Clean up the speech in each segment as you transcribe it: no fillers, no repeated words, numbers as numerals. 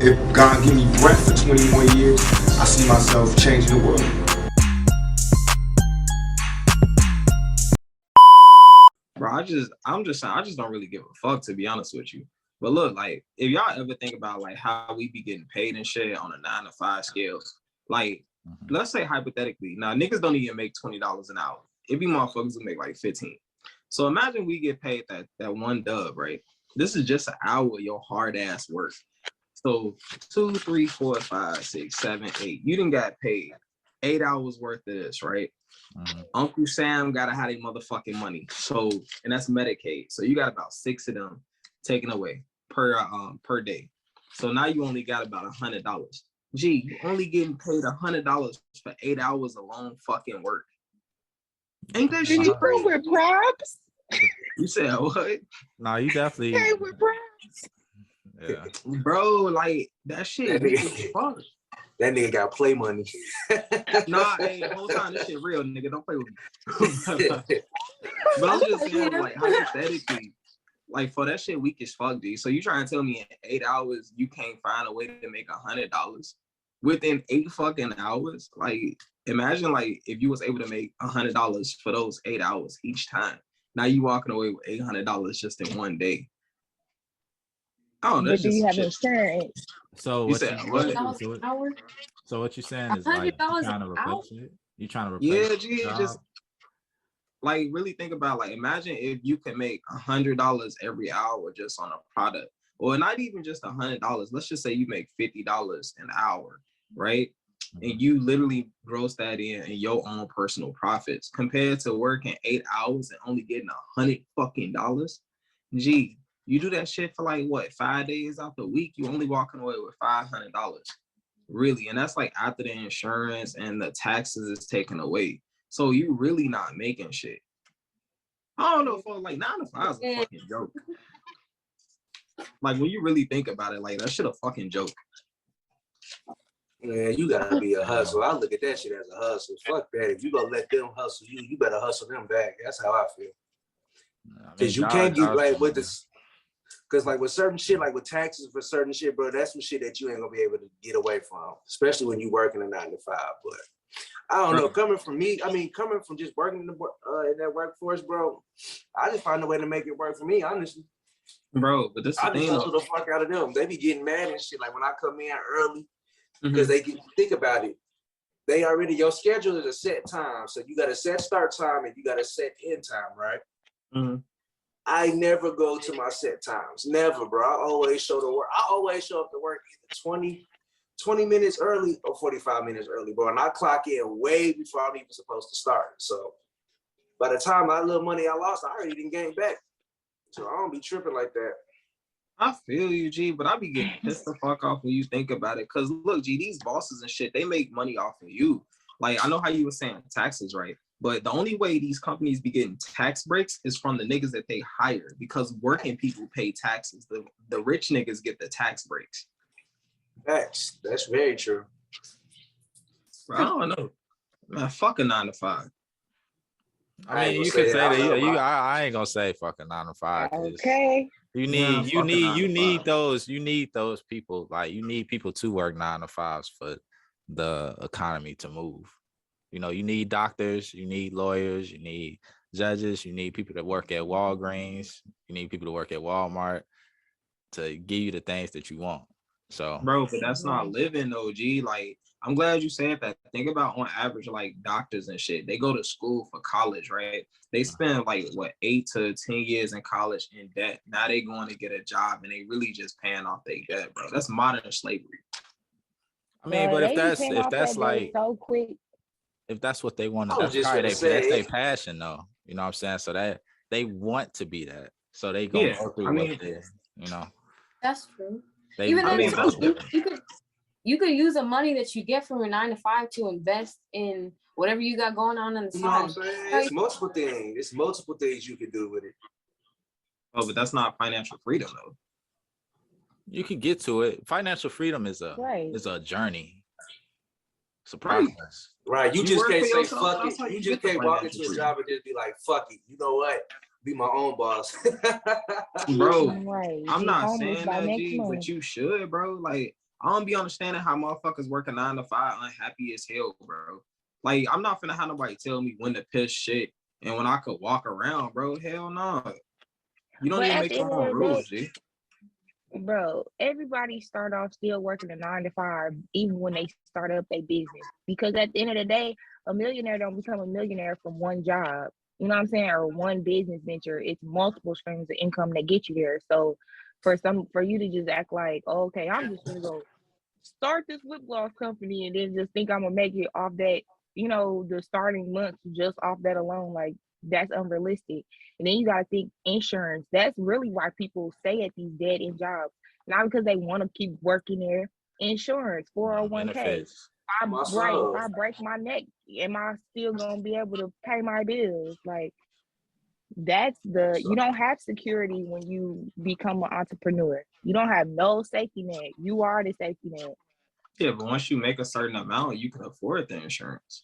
If God give me breath for 20 more years, I see myself changing the world. Bro, I'm just saying, I just don't really give a fuck, to be honest with you. But look, like, if y'all ever think about like how we be getting paid and shit on a 9 to 5 scale, like, let's say hypothetically, now niggas don't even make $20 an hour. It be motherfuckers who make like 15. So imagine we get paid that one dub, right? This is just an hour of your hard ass work. So 2, 3, 4, 5, 6, 7, 8. You done got paid 8 hours worth of this, right? Uncle Sam gotta have their motherfucking money. So, and that's Medicaid. So you got about 6 of them taken away per day. So now you only got about $100. Gee, you only getting paid $100 for 8 hours of long fucking work. Ain't that shit crazy? With props? You said what? No, you definitely. Hey, with props. Yeah, bro, like that shit. Fuck. That nigga got play money. Nah, hey, whole time this shit real, nigga. Don't play with me. But I'm just saying, like, hypothetically, like for that shit weak as fuck, G. So you trying to tell me in 8 hours you can't find a way to make $100 within 8 fucking hours? Like, imagine like if you was able to make $100 for those 8 hours each time. Now you walking away with $800 just in one day. Oh, that's but do you have shit. insurance? So You what said you, what? So what you're saying is like you trying to replace it? You trying to replace? Yeah, G, just like really think about, like, imagine if you could make $100 every hour just on a product, or not even just $100. Let's just say you make $50 an hour, right? And you literally gross that in your own personal profits compared to working 8 hours and only getting $100 fucking dollars. Gee, you do that shit for like what, 5 days out the week, you only walking away with $500, really. And that's like after the insurance and the taxes is taken away. So you really not making shit. I don't know, for like 9 to 5 is a fucking joke. Like when you really think about it, like that shit a fucking joke. Man, you gotta be a hustle. I look at that shit as a hustle. Fuck that. If you gonna let them hustle you, you better hustle them back. That's how I feel. Because you can't get like with this. Because like with certain shit, like with taxes for certain shit, bro, that's some shit that you ain't gonna be able to get away from, especially when you working a 9 to 5. But I don't know. Coming from me, I mean, coming from just working in that workforce, bro, I just find a way to make it work for me, honestly. Bro, but this I just hustle the fuck out of them. They be getting mad and shit. Like when I come in early, because they can think about it. They already, your schedule is a set time. So you got a set start time and you got a set end time, right? I never go to my set times. Never, bro. I always show to work. I always show up to work either 20 minutes early or 45 minutes early, bro. And I clock in way before I'm even supposed to start. So by the time that little money I lost, I already didn't gain back. So I don't be tripping like that. I feel you, G, but I be getting pissed the fuck off when you think about it. Cause look, G, these bosses and shit, they make money off of you. Like, I know how you were saying taxes, right? But the only way these companies be getting tax breaks is from the niggas that they hire, because working people pay taxes. The rich niggas get the tax breaks. That's very true. Bro, I don't know. Man, fuck a 9 to 5. I mean, you could say that. I ain't gonna say fucking 9 to 5. Okay. You need those people. Like you need people to work 9 to 5s for the economy to move. You know, you need doctors, you need lawyers, you need judges, you need people that work at Walgreens, you need people to work at Walmart to give you the things that you want. So, bro, but that's not living though, G. Like, I'm glad you said that. Think about on average, like doctors and shit, they go to school for college, right? They spend like what 8 to 10 years in college in debt. Now they going to get a job and they really just paying off their debt, bro. That's modern slavery. I mean, but if that's like so quick. If that's what they want to, that's their passion though. You know what I'm saying? So that they want to be that. So they gonna go through what they, you know. That's true. Even you could use the money that you get from your 9 to 5 to invest in whatever you got going on the side. You know what I'm saying? It's multiple things. It's multiple things you can do with it. Oh, but that's not financial freedom though. You can get to it. Financial freedom is a journey. It's a process. Right. You just can't say fuck it. You just can't walk into a job and just be like, fuck it. You know what? Be my own boss. Bro, I'm not saying that, G, but you should, bro. Like, I don't be understanding how motherfuckers working 9 to 5 unhappy as hell, bro. Like, I'm not finna have nobody tell me when to piss shit and when I could walk around, bro. Hell no. You don't But even at make the your end of own the day, rules, G. bro, everybody start off still working a 9 to 5, even when they start up their business. Because at the end of the day, a millionaire don't become a millionaire from one job. You know what I'm saying? Or one business venture. It's multiple streams of income that get you there. So for you to just act like, oh, okay, I'm just gonna go start this lip gloss company and then just think I'm gonna make it off that, the starting months just off that alone, like that's unrealistic. And then you gotta think insurance. That's really why people stay at these dead end jobs, not because they want to keep working there. Insurance, 401k. Benefits. If I break my neck, am I still gonna be able to pay my bills? Like you don't have security when you become an entrepreneur. You don't have no safety net. You are the safety net. Yeah, but once you make a certain amount, you can afford the insurance.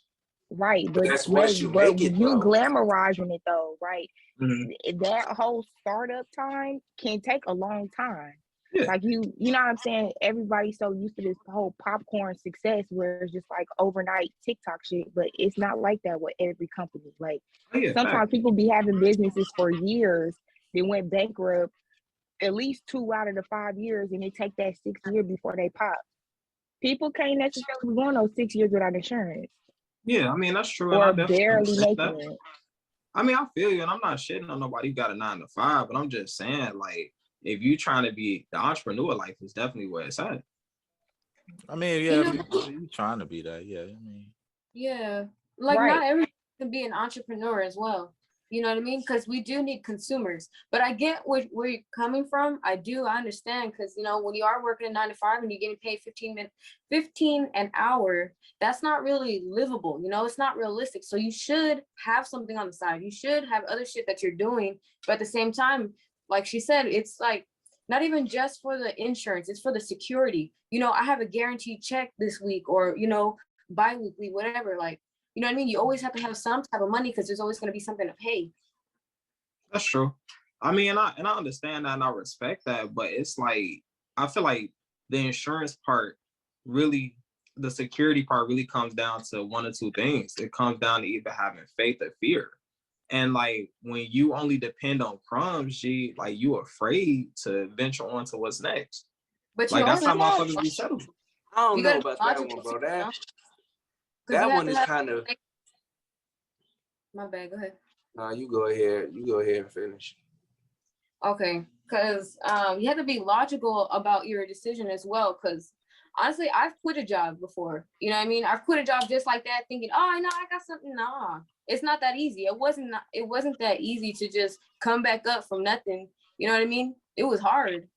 Right, But that's once you make it, you though. glamorizing it though, right? Mm-hmm. That whole startup time can take a long time. Yeah. Like you know what I'm saying? Everybody's so used to this whole popcorn success where it's just like overnight TikTok shit, but it's not like that with every company. Like sometimes people be having businesses for years, they went bankrupt at least 2 out of the 5 years, and it take that 6th year before they pop. People can't necessarily go on those 6 years without insurance. Yeah, I mean, that's true. Or And I definitely barely understand making that. it. I mean, I feel you, and I'm not shitting on nobody who got a 9 to 5, but I'm just saying, like, if you trying to be the entrepreneur life is definitely where it's at. I mean, yeah, if you trying to be that, yeah. I mean, yeah, like Right. not everyone can be an entrepreneur as well. You know what I mean? Because we do need consumers. But I get where you're coming from. I understand, because when you are working a 9 to 5 and you're getting paid 15 an hour, that's not really livable. It's not realistic. So you should have something on the side. You should have other shit that you're doing. But at the same time, like she said, it's like not even just for the insurance, it's for the security. I have a guaranteed check this week, or bi-weekly, whatever. Like, you know what I mean? You always have to have some type of money because there's always going to be something to pay. That's true. I mean, and I understand that and I respect that, but it's like, I feel like the insurance part really, the security part really comes down to one or two things. It comes down to either having faith or fear. And like, when you only depend on crumbs, G, like, you afraid to venture on to what's next. But like, that's how motherfuckers be settled. I don't know about that one, bro. That one is kind of. My bad. Go ahead. Nah, you go ahead. You go ahead and finish. Okay, because you have to be logical about your decision as well. Because honestly, I've quit a job before. You know what I mean? I've quit a job just like that, thinking, oh, I know I got something. Nah, it's not that easy. It wasn't that easy to just come back up from nothing. You know what I mean? It was hard.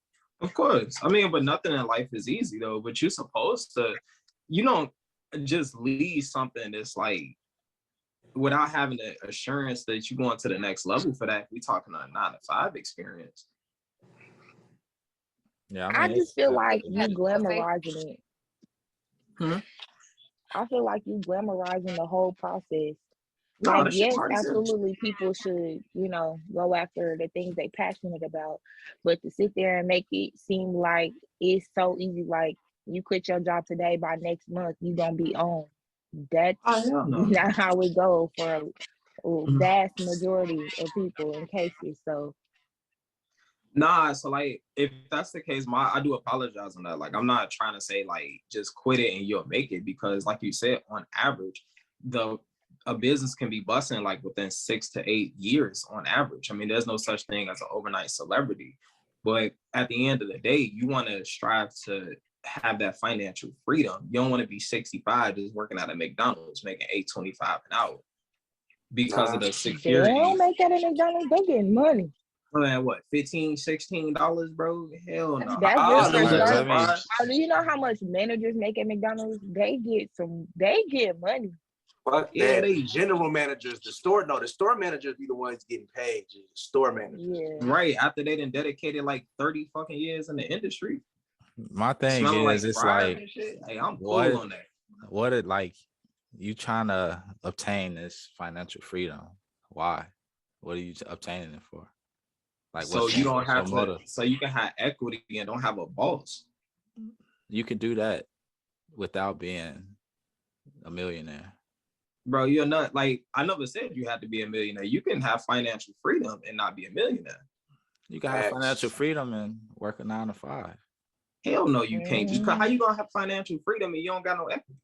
Of course. I mean, but nothing in life is easy though. But you're supposed to, you don't just leave something that's like, without having the assurance that you're going to the next level for that. We talking a 9 to 5 experience. Yeah, I just feel like you glamorizing it. I feel like you glamorizing the whole process. Like, yes, absolutely, people should, go after the things they passionate about. But to sit there and make it seem like it's so easy, like you quit your job today, by next month you gonna be on. That's not how it goes for a vast majority of people in cases. So nah, so like, if that's the case, I do apologize on that. Like, I'm not trying to say like just quit it and you'll make it, because like you said, on average, a business can be busting like within 6 to 8 years on average. I mean, there's no such thing as an overnight celebrity, but at the end of the day, you want to strive to have that financial freedom. You don't want to be 65 just working at a McDonald's making $8.25 an hour because of the security. They don't make that at McDonald's. They getting money. Man, what, $15, $16, bro? Hell no. That's do you know how much managers make at McDonald's? They get money. Fuck yeah, they general managers. The store managers be the ones getting paid. The store managers. Yeah. Right. After they done dedicated like 30 fucking years in the industry. My thing is, like, it's like, hey, I'm cool on that. What it like, you trying to obtain this financial freedom? Why? What are you obtaining it for? Like, so you don't have to, so you can have equity and don't have a boss. You can do that without being a millionaire. Bro, you're not like, I never said you had to be a millionaire. You can have financial freedom and not be a millionaire. You can have financial freedom and work a 9 to 5. Hell no, you can't. How you gonna have financial freedom and you don't got no equity?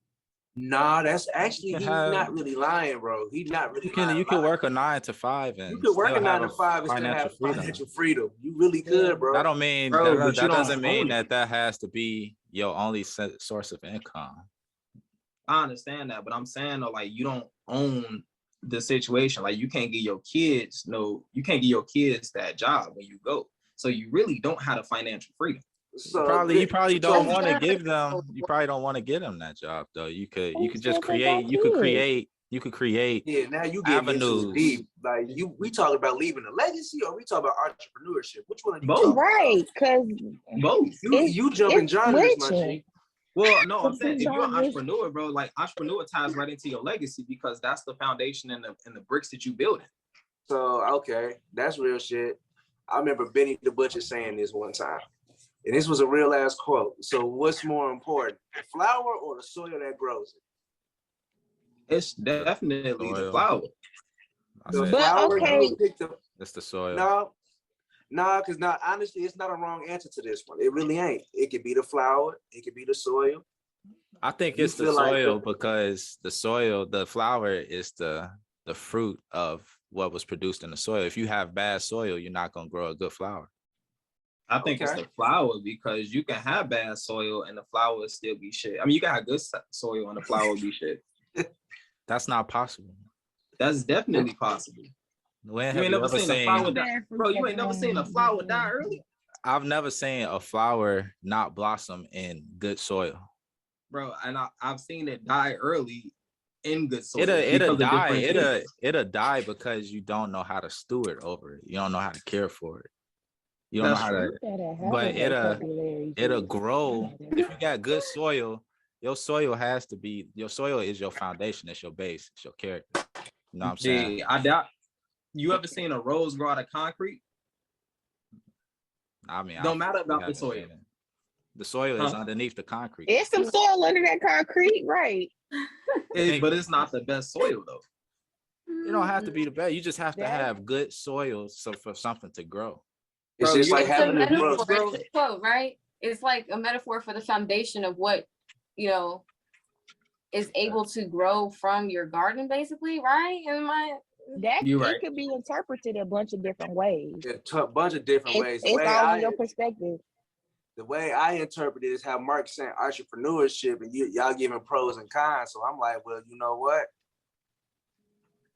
Nah, that's actually he's not really lying, bro. He's not really lying. You can work a 9 to 5 and you could work a 9 to 5 and still financial have freedom. financial freedom. You really could, bro. That don't mean Bro, that doesn't mean it. that has to be your only source of income. I understand that, but I'm saying though, like, you don't own the situation. Like, you can't give your kids that job when you go. So you really don't have the financial freedom. So you probably don't want to give them. You probably don't want to give them that job though. You could just create. You could create. Yeah, now you get into deep. Like we talking about leaving a legacy, or we talking about entrepreneurship? Which one are you talking right, because both. You jumping genres, my G. Well, no, I'm saying if you're an entrepreneur, bro, like entrepreneur ties right into your legacy because that's the foundation and the bricks that you build it. So okay, that's real shit. I remember Benny the Butcher saying this one time. And this was a real ass quote. So what's more important, the flower or the soil that grows it? It's definitely the flower. The flower, okay. It's the soil. No, because honestly, it's not a wrong answer to this one. It really ain't. It could be the flower. It could be the soil. I think it's the soil because the flower is the fruit of what was produced in the soil. If you have bad soil, you're not going to grow a good flower. I think it's the flower because you can have bad soil and the flower will still be shit. I mean, you can have good soil and the flower will be shit. That's not possible. That's definitely possible. You ain't never seen a flower die, bro. You ain't never seen a flower die early. I've never seen a flower not blossom in good soil, bro. And I've seen it die early in good soil. It'll die because you don't know how to steward over it. You don't know how to care for it. You don't know how to, but it'll grow. If you got good soil, your soil is your foundation. It's your base. It's your character. You know what I'm saying? I doubt. You ever seen a rose grow out of concrete? I mean, don't matter about the soil. The soil is underneath the concrete. It's some soil under that concrete, right? But it's not the best soil though. You don't have to be the best. You just have to have good soil for something to grow. It's just like having a quote, right? It's like a metaphor for the foundation of what, is able to grow from your garden, basically, right? It could be interpreted a bunch of different ways. A bunch of different ways. It's all in your perspective. The way I interpret it is how Mark saying entrepreneurship and y'all giving pros and cons. So I'm like, well, you know what?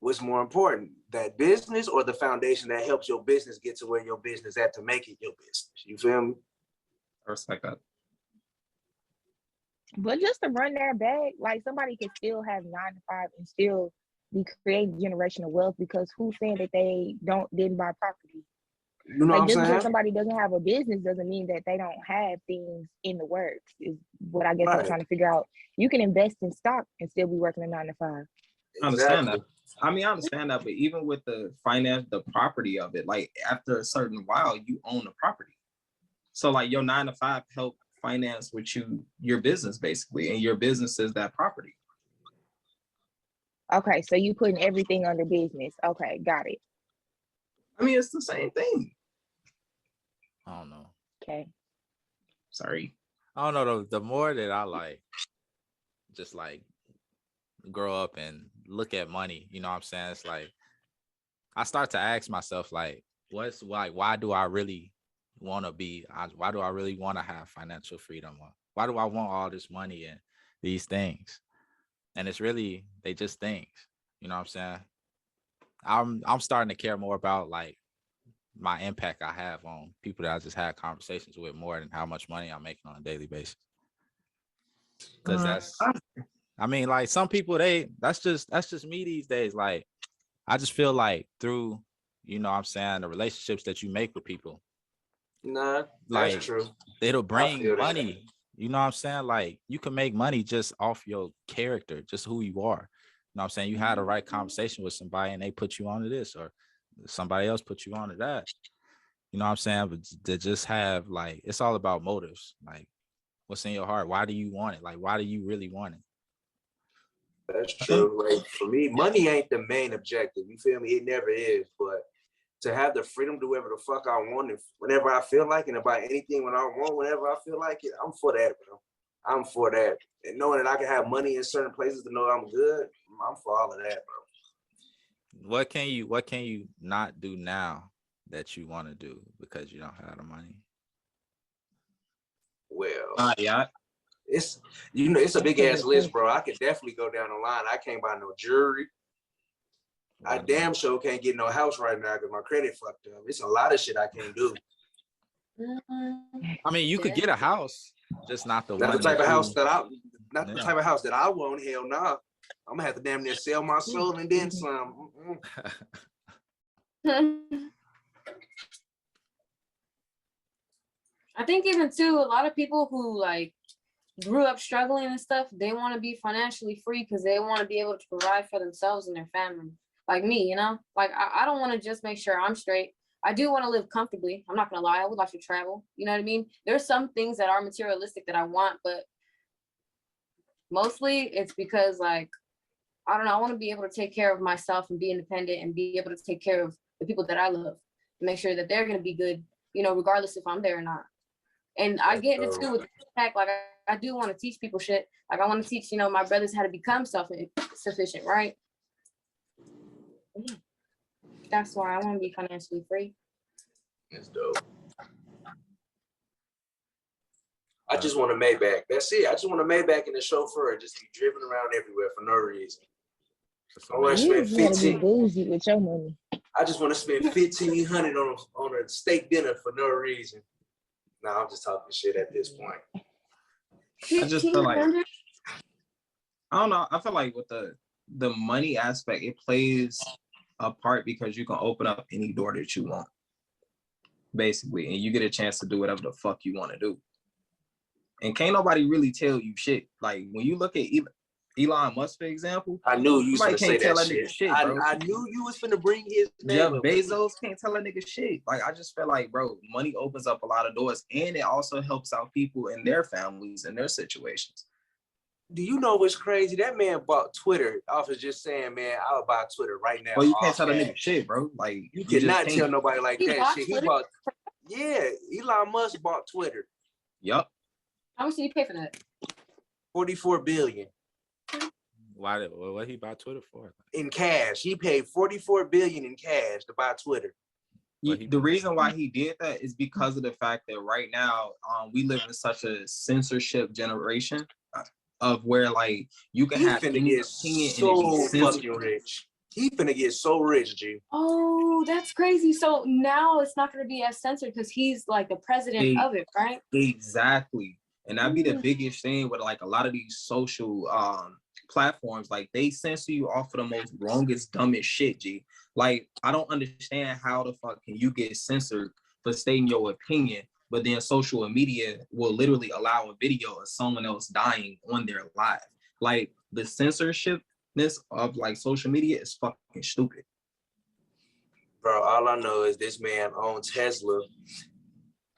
What's more important, that business or the foundation that helps your business get to where your business at to make it your business? You feel me? I respect that. But just to run that back, like somebody can still have 9 to 5 and still be creating generational wealth because who's saying that they didn't buy property? You know what I'm saying? Because somebody doesn't have a business doesn't mean that they don't have things in the works. Is what I guess I'm trying to figure out. You can invest in stock and still be working a 9 to 5. I understand that. I mean, I understand that, but even with the property of it, like after a certain while, you own the property. So like your 9 to 5 help finance with your business basically, and your business is that property. Okay, so you putting everything under business. Okay, got it. I mean, it's the same thing. I don't know. Okay. Sorry. I don't know though. The more that I just grow up and look at money, you know what I'm saying? It's like I start to ask myself, like, why do I really want to have financial freedom? Why do I want all this money and these things? And it's really, they just things, you know what I'm saying? I'm starting to care more about like my impact I have on people that I just had conversations with more than how much money I'm making on a daily basis. Because I mean, like some people, that's just me these days. Like, I just feel like through, you know what I'm saying, the relationships that you make with people. Nah, like, that's true. It'll bring money. You know what I'm saying? Like, you can make money just off your character, just who you are. You know what I'm saying? You had a right conversation with somebody and they put you onto this, or somebody else put you onto that. You know what I'm saying? But to just have, like, it's all about motives. Like, What's in your heart? Why do you want it? Like, why do you really want it? That's true. Like for me, money ain't the main objective. You feel me? It never is. But to have the freedom to do whatever the fuck I want, and whenever I feel like it, and buy anything when I want, whenever I feel like it, I'm for that, bro. I'm for that. And knowing that I can have money in certain places to know I'm good, I'm for all of that, bro. What can you not do now that you want to do because you don't have the money? Well, Yeah. it's it's a big ass list, bro. I could definitely go down the line. I can't buy no jewelry. I damn sure can't get no house right now because my credit fucked up. It's a lot of shit I can't do. I mean, you could get a house, just not the Not one. the type of house that I, Yeah. the type of house that I want. Hell nah. I'm gonna have to damn near sell my soul and then some. I think even too, a lot of people who like grew up struggling and stuff, they want to be financially free because they want to be able to provide for themselves and their family. Like me, you know, like I don't want to just make sure I'm straight. I do want to live comfortably. I'm not gonna lie. I would like to travel. You know what I mean? There's some things that are materialistic that I want, but mostly it's because like, I don't know, I want to be able to take care of myself and be independent and be able to take care of the people that I love and make sure that they're going to be good, you know, regardless if I'm there or not. And I get it too with the fact, like I do want to teach people shit. Like I want to teach, you know, my brothers how to become self-sufficient, right? Yeah. That's why I want to be financially free. That's dope. I just want a Maybach. That's it. I just want a Maybach and a chauffeur and just be driven around everywhere for no reason. I want to spend 15. Bougie with your money. I just want to spend $1,500 on a steak dinner for no reason. Nah, I'm just talking shit at this point. I just feel like, I don't know. I feel like with the money aspect, it plays a part because you can open up any door that you want, basically, and you get a chance to do whatever the fuck you want to do. And can't nobody really tell you shit. Like when you look at Elon Musk, for example, I knew you was gonna say that shit, bro. I knew you was finna bring his name Jeff up. Bezos can't tell a nigga shit. Like I just feel like, bro, money opens up a lot of doors, and it also helps out people and their families and their situations. Do you know what's crazy? That man bought Twitter off of just saying, man, I'll buy Twitter right now. Well, you can't tell a nigga shit, bro. Like you cannot tell nobody like that shit. Twitter? He bought, yeah, Elon Musk bought Twitter. Yup. How much did you pay for that? $44 billion. What he buy Twitter for? In cash. He paid $44 billion in cash to buy Twitter. The reason why he did that is because of the fact that right now we live in such a censorship generation of where like you can have any opinion so fucking rich. He finna get so rich, G. Oh, that's crazy. So now it's not going to be as censored because he's like the president of it, right? Exactly. And that'd be the biggest thing with like a lot of these social platforms. Like they censor you off of the most wrongest, dumbest shit, G. Like I don't understand how the fuck can you get censored for stating your opinion, but then social media will literally allow a video of someone else dying on their live. Like the censorshipness of like social media is fucking stupid. Bro, all I know is this man owns Tesla.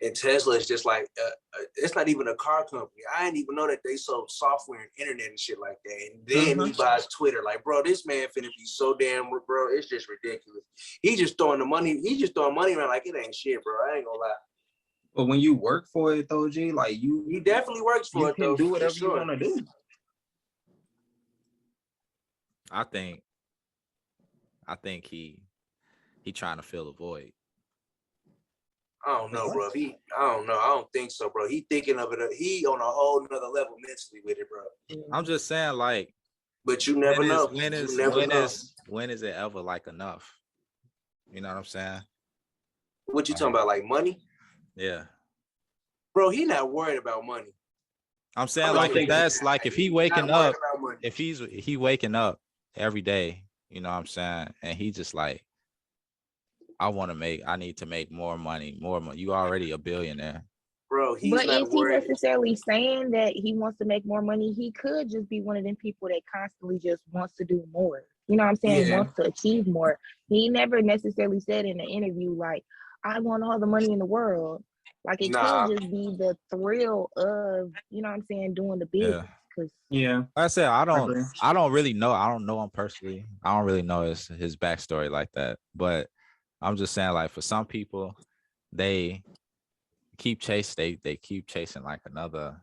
And Tesla is just like, it's not even a car company. I didn't even know that they sold software and internet and shit like that. And then he buys Twitter. Like, bro, this man finna be so damn, bro, it's just ridiculous. He just throwing money around like it ain't shit, bro. I ain't gonna lie. But when you work for it though, G, like he definitely works for it though. You can do whatever you want to do. I think he trying to fill a void. I don't know, bro. I don't know. I don't think so, bro. He thinking of it. He on a whole nother level mentally with it, bro. I'm just saying, like, but you never know. When is it ever like enough? You know what I'm saying? What you talking about, like money? Yeah, bro. He not worried about money. I'm saying, like, if that's like, if he waking up, if he waking up every day, you know what I'm saying, and he just like, I need to make more money. You already a billionaire. Bro, but is he necessarily saying that he wants to make more money? He could just be one of them people that constantly just wants to do more. You know what I'm saying? Yeah. Wants to achieve more. He never necessarily said in an interview, like, I want all the money in the world. Like it Nah, can't just be the thrill of, you know what I'm saying, doing the business. Cause Yeah. Like I said, I agree. don't really know. I don't know him personally. I don't really know his backstory like that. But I'm just saying, like, for some people, they they keep chasing like another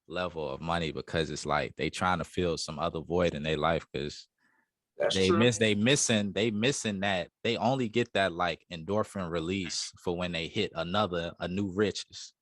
level of money because it's like they trying to fill some other void in their life because that's true. they missing that they only get that like endorphin release for when they hit a new riches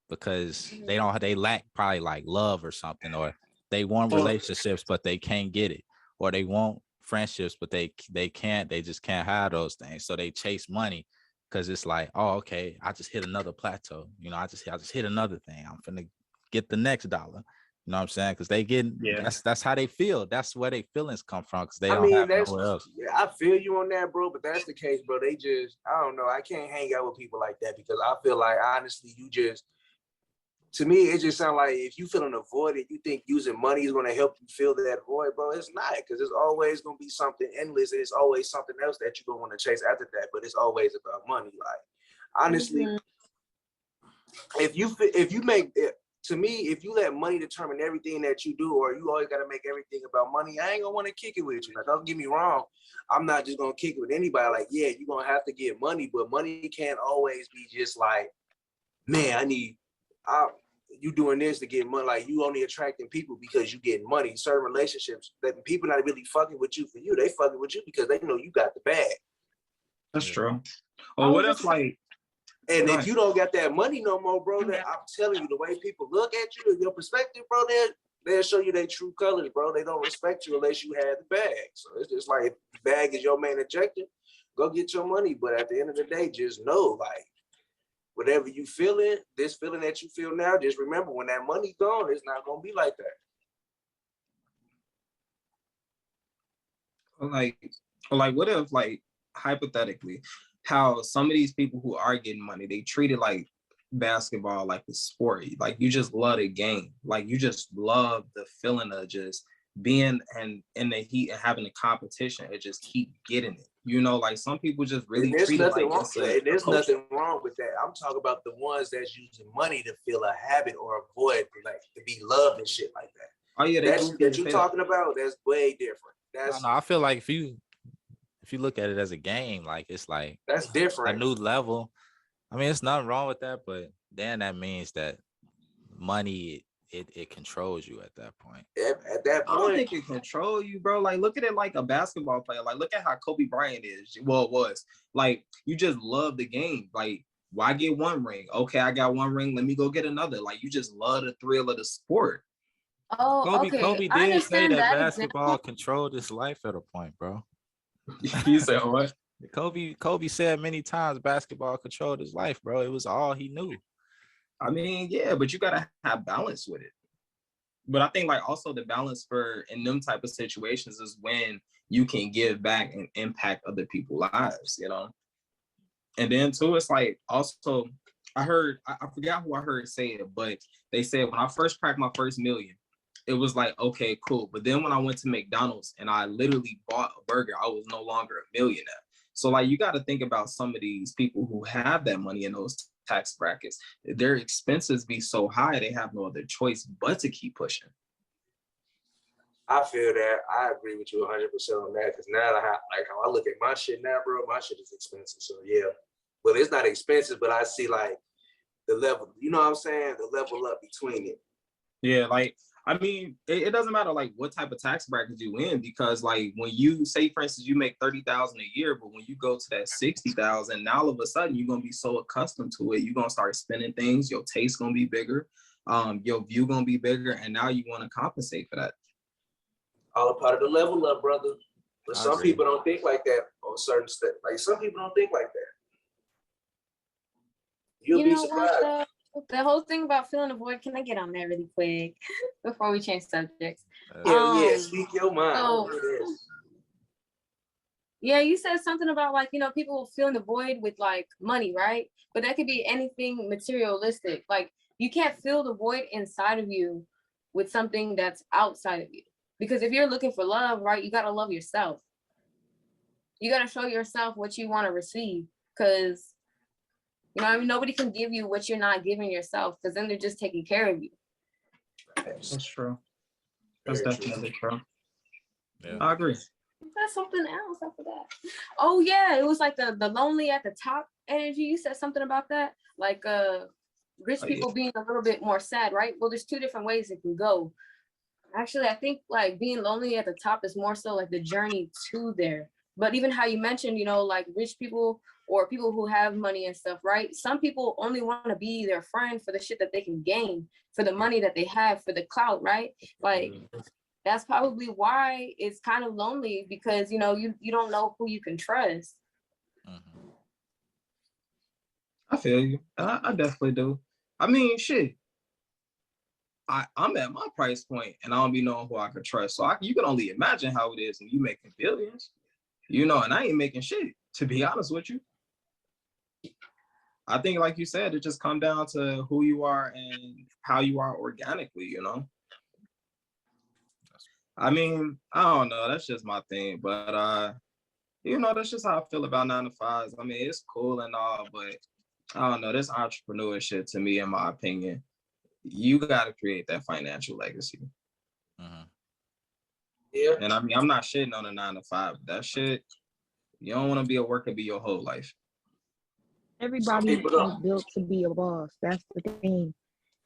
because they lack probably like love or something, or they want Well, relationships but they can't get it, or they want friendships but they just can't have those things, so they chase money because it's like, oh, okay, I just hit another plateau, I just hit another thing, I'm finna get the next dollar. You know what I'm saying? Because they get yeah. that's how they feel. That's where their feelings come from because they I don't mean, have that's nowhere else. yeah, I feel you on that, bro. But that's the case, bro. They just, I don't know. I can't hang out with people like that because I feel like honestly, to me, it just sounds like if you feeling a void and you think using money is going to help you fill that void, bro, it's not, because it's always going to be something endless and it's always something else that you're going to want to chase after that. But it's always about money. Like honestly, if you make it, to me, if you let money determine everything that you do, or you always got to make everything about money, I ain't gonna want to kick it with you. Like, don't get me wrong, I'm not just gonna kick it with anybody. Like, yeah, you're gonna have to get money, but money can't always be just like, man, you doing this to get money. Like, you only attracting people because you getting money. Certain relationships that people not really fucking with you for you, they fucking with you because they know you got the bag. That's Yeah. true. Or what if like, And right. if you don't got that money no more, bro, that I'm telling you, the way people look at you, your perspective, bro, they'll show you their true colors, bro. They don't respect you unless you have the bag. So it's just like, if the bag is your main objective, go get your money. But at the end of the day, just know, like, whatever you feeling, this feeling that you feel now, just remember when that money gone, it's not gonna be like that. Like what if, like, hypothetically, how some of these people who are getting money, they treat it like basketball, like the sport, like you just love the game, like you just love the feeling of just being and in the heat and having a competition and just keep getting it. Like some people just really treat it like it's there's nothing wrong with that. I'm talking about the ones that's using money to fill a habit or a void, like to be loved and shit like that. Oh yeah, that you're talking about, that's way different. No, I feel like if you look at it as a game, like it's like that's different. A new level. I mean, it's nothing wrong with that, but then that means that money it controls you at that point. At that point, I don't think it control you, bro. Like, look at it like a basketball player. Like, look at how Kobe Bryant is. Well, it was like you just love the game. Like, why get one ring? Okay, I got one ring. Let me go get another. Like, you just love the thrill of the sport. Oh, Kobe I did say understand that that basketball example. controlled his life at a point, bro. You said what? Kobe said many times basketball controlled his life, bro. It was all he knew. I mean, yeah, but you gotta have balance with it. But I think like also the balance for in them type of situations is when you can give back and impact other people's lives, And then too, it's like also I forgot who I heard say it, but they said when I first cracked my first million, it was like, okay, cool. But then when I went to McDonald's and I literally bought a burger, I was no longer a millionaire. So like you got to think about some of these people who have that money in those tax brackets. Their expenses be so high, they have no other choice but to keep pushing. I feel that. I agree with you 100% on that. Because now, like how I look at my shit now, bro, my shit is expensive. So yeah, well, it's not expensive, but I see like the level. You know what I'm saying? The level up between it. Yeah, like I mean, it doesn't matter like what type of tax bracket you in, because like when you say, for instance, you make 30,000 a year, but when you go to that 60,000, now all of a sudden you're gonna be so accustomed to it, you're gonna start spending things. Your taste gonna be bigger, your view gonna be bigger, and now you want to compensate for that. All a part of the level up, brother. But some people don't think like that on certain steps. Like some people don't think like that. You'll be surprised. The whole thing about filling the void, can I get on that really quick before we change subjects? Yeah, speak your mind. Yeah, you said something about like, people filling the void with like money, right? But that could be anything materialistic. Like you can't fill the void inside of you with something that's outside of you. Because if you're looking for love, right, you got to love yourself. You got to show yourself what you want to receive. Because You know what I mean? Nobody can give you what you're not giving yourself, because then they're just taking care of you. That's true. That's Very definitely true. Yeah. I agree. That's something else after that. Oh yeah, it was like the lonely at the top energy. You said something about that, like rich people being a little bit more sad, right? Well, there's two different ways it can go. Actually, I think like being lonely at the top is more so like the journey to there. But even how you mentioned, you know, like rich people or people who have money and stuff, right? Some people only want to be their friend for the shit that they can gain, for the money that they have, for the clout, right? Like that's probably why it's kind of lonely, because you know you don't know who you can trust. Mhm. I feel you. I definitely do. I mean, shit. I'm at my price point and I don't be knowing who I could trust. So you can only imagine how it is when you making billions, you know, and I ain't making shit, to be honest with you. I think, like you said, it just come down to who you are and how you are organically, you know. I mean, I don't know. That's just my thing. But you know, that's just how I feel about 9 to 5s. I mean, it's cool and all, but I don't know. This entrepreneurship, to me, in my opinion, you got to create that financial legacy. Mhm. Yeah. And I mean, I'm not shitting on a 9 to 5. That shit, you don't want to be a worker be your whole life. Everybody people ain't don't. built to be a boss. That's the thing.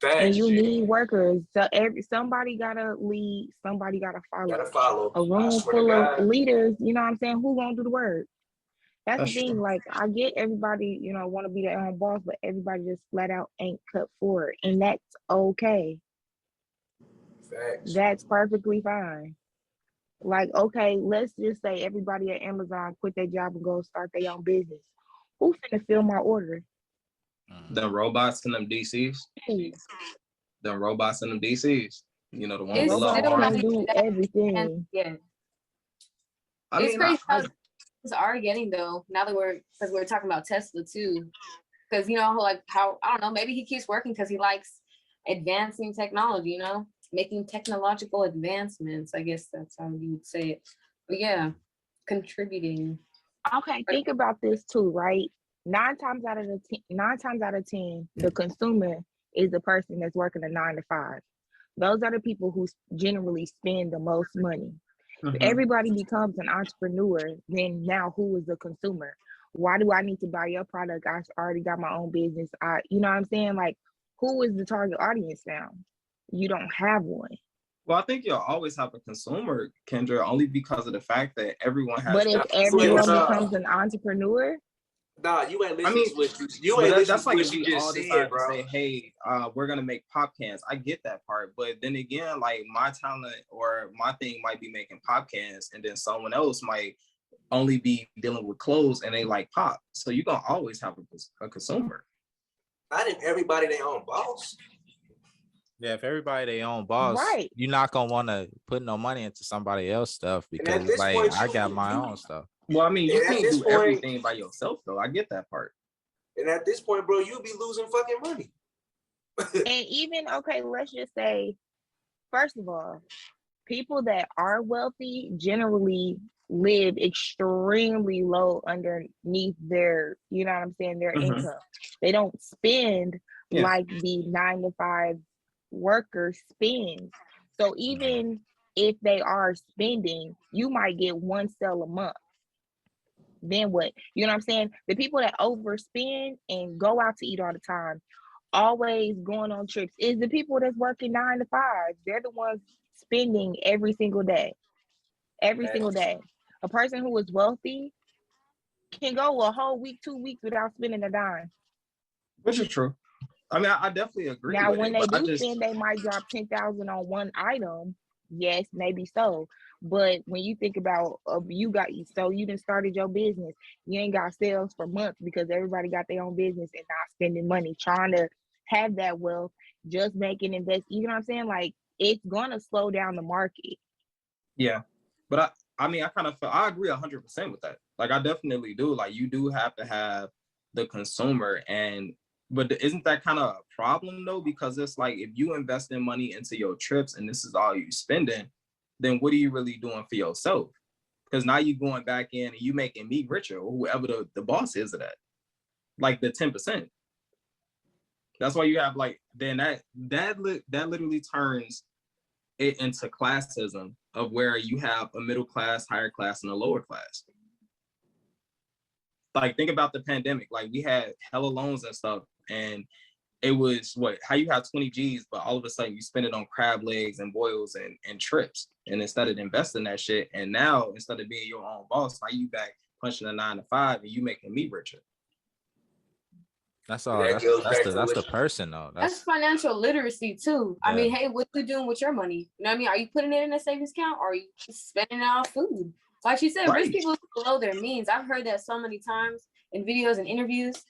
And Facts, you G. need workers. So somebody gotta lead, somebody gotta Gotta follow. follow. A I room swear to full of God. leaders, you know what I'm saying? Who gonna do the work? That's the That's thing. true. Like I get everybody, you know, want to be their own boss, but everybody just flat out ain't cut for it. And that's okay. Facts. That's perfectly fine. Like, okay, let's just say everybody at Amazon quit their job and go start their own business. Who finna fill my order? Mhm. The robots in them DCs, Hey, the robots in them DCs, you know, the ones with It's the little robots still arms. can't not do even that. And everything. yeah, I it's mean, crazy how things are getting though. Now that because we're talking about Tesla too, because you know like how I don't know, maybe he keeps working because he likes advancing technology, you know, making technological advancements. I guess that's how you would say it. But yeah, contributing. Okay, think about this too, right? 9 times out of 10, the consumer is the person that's working a 9 to 5. Those are the people who generally spend the most money. If everybody becomes an entrepreneur, then now who is the consumer? Why do I need to buy your product? I already got my own business. You know what I'm saying? Like, who is the target audience now? You don't have one. well, I think you'll always have a consumer, Kendra, only because of the fact that everyone has. But if You ain't everyone listen. becomes an entrepreneur, Nah, you ain't I listening mean, to what you but ain't listening that's to like what if you we just all said, decide to bro. say, hey, we're gonna make pop cans. I get that part, but then again, like my talent or my thing might be making pop cans, and then someone else might only be dealing with clothes and they like pop. So you're gonna always have a consumer. Not in everybody their own boss. Yeah, if everybody their own boss, right? you're not gonna want to put no money into somebody else's stuff And at because this like point, I got my own stuff. Well, I mean, you and at can't this do point, everything by yourself, though. I get that part. bro, you'll be losing fucking money. And even okay, let's just say, first of all, people that are wealthy generally live extremely low underneath their, you know what I'm saying, their income. They don't spend Yeah. like the 9 to 5 worker spends. So even if they are spending, you might get one sale a month. Then what? You know what I'm saying? The people that overspend and go out to eat all the time, always going on trips, is the people that's working 9 to 5. They're the ones spending every single day. Every single day. A person who is wealthy can go a whole week, 2 weeks without spending a dime. Which is true. I mean, I definitely agree Now, with when it, they but I do just, spend, they might drop 10,000 on one item. Yes, maybe so. But when you think about you done started your business, you ain't got sales for months because everybody got their own business and not spending money, trying to have that wealth, just making invest. You know what I'm saying? Like it's gonna slow down the market. yeah. But I mean, I kind of feel, I agree 100% with that. Like, I definitely do. Like, you do have to have the consumer, but isn't that kind of a problem though? Because it's like, if you invest in money into your trips and this is all you spending, then what are you really doing for yourself? Because now you're going back in and you making me richer or whoever the boss is of that, like the 10%. That's why you have like then that literally turns it into classism of where you have a middle class, higher class, and a lower class. Like think about the pandemic. Like we had hella loans and stuff, and it was how you have 20 G's, but all of a sudden you spend it on crab legs and boils and trips. And instead of investing that shit, and now instead of being your own boss, now you back punching a 9 to 5 and you making me richer. That's all. That's the person though. That's financial literacy too. Yeah. I mean, hey, what you doing with your money? You know what I mean? Are you putting it in a savings account or are you spending it on food? Like she said, rich people below their means. I've heard that so many times in videos and interviews.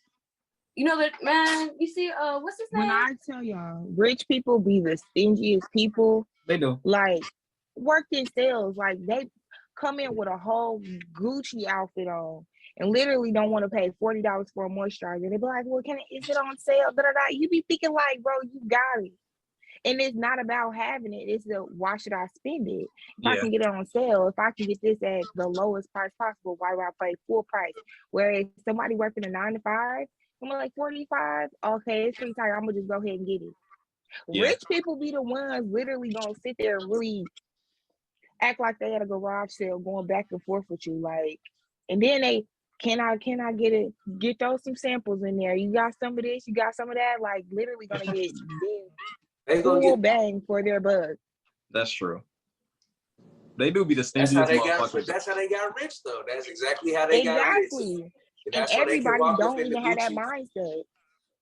You know that, man, you see, what's his name? When I tell y'all, rich people be the stingiest people. They do. Like, worked in sales. Like, they come in with a whole Gucci outfit on and literally don't want to pay $40 for a moisturizer. They be like, well, is it on sale? Da-da-da. You be thinking like, bro, you got it. And it's not about having it. It's why should I spend it? If I can get it on sale, if I can get this at the lowest price possible, why would I pay full price? Whereas somebody working a 9 to 5, I'm like 45. Okay, it's pretty tight. I'm gonna just go ahead and get it. Yeah. Rich people be the ones literally gonna sit there and really act like they at a garage sale going back and forth with you. Like, and then they can I get it? Get those some samples in there. You got some of this, you got some of that. Like literally gonna get full bang for their buck. That's true. They do be the stingiest motherfuckers. That's how they got rich though. That's exactly how they got rich. And everybody don't even have that mindset.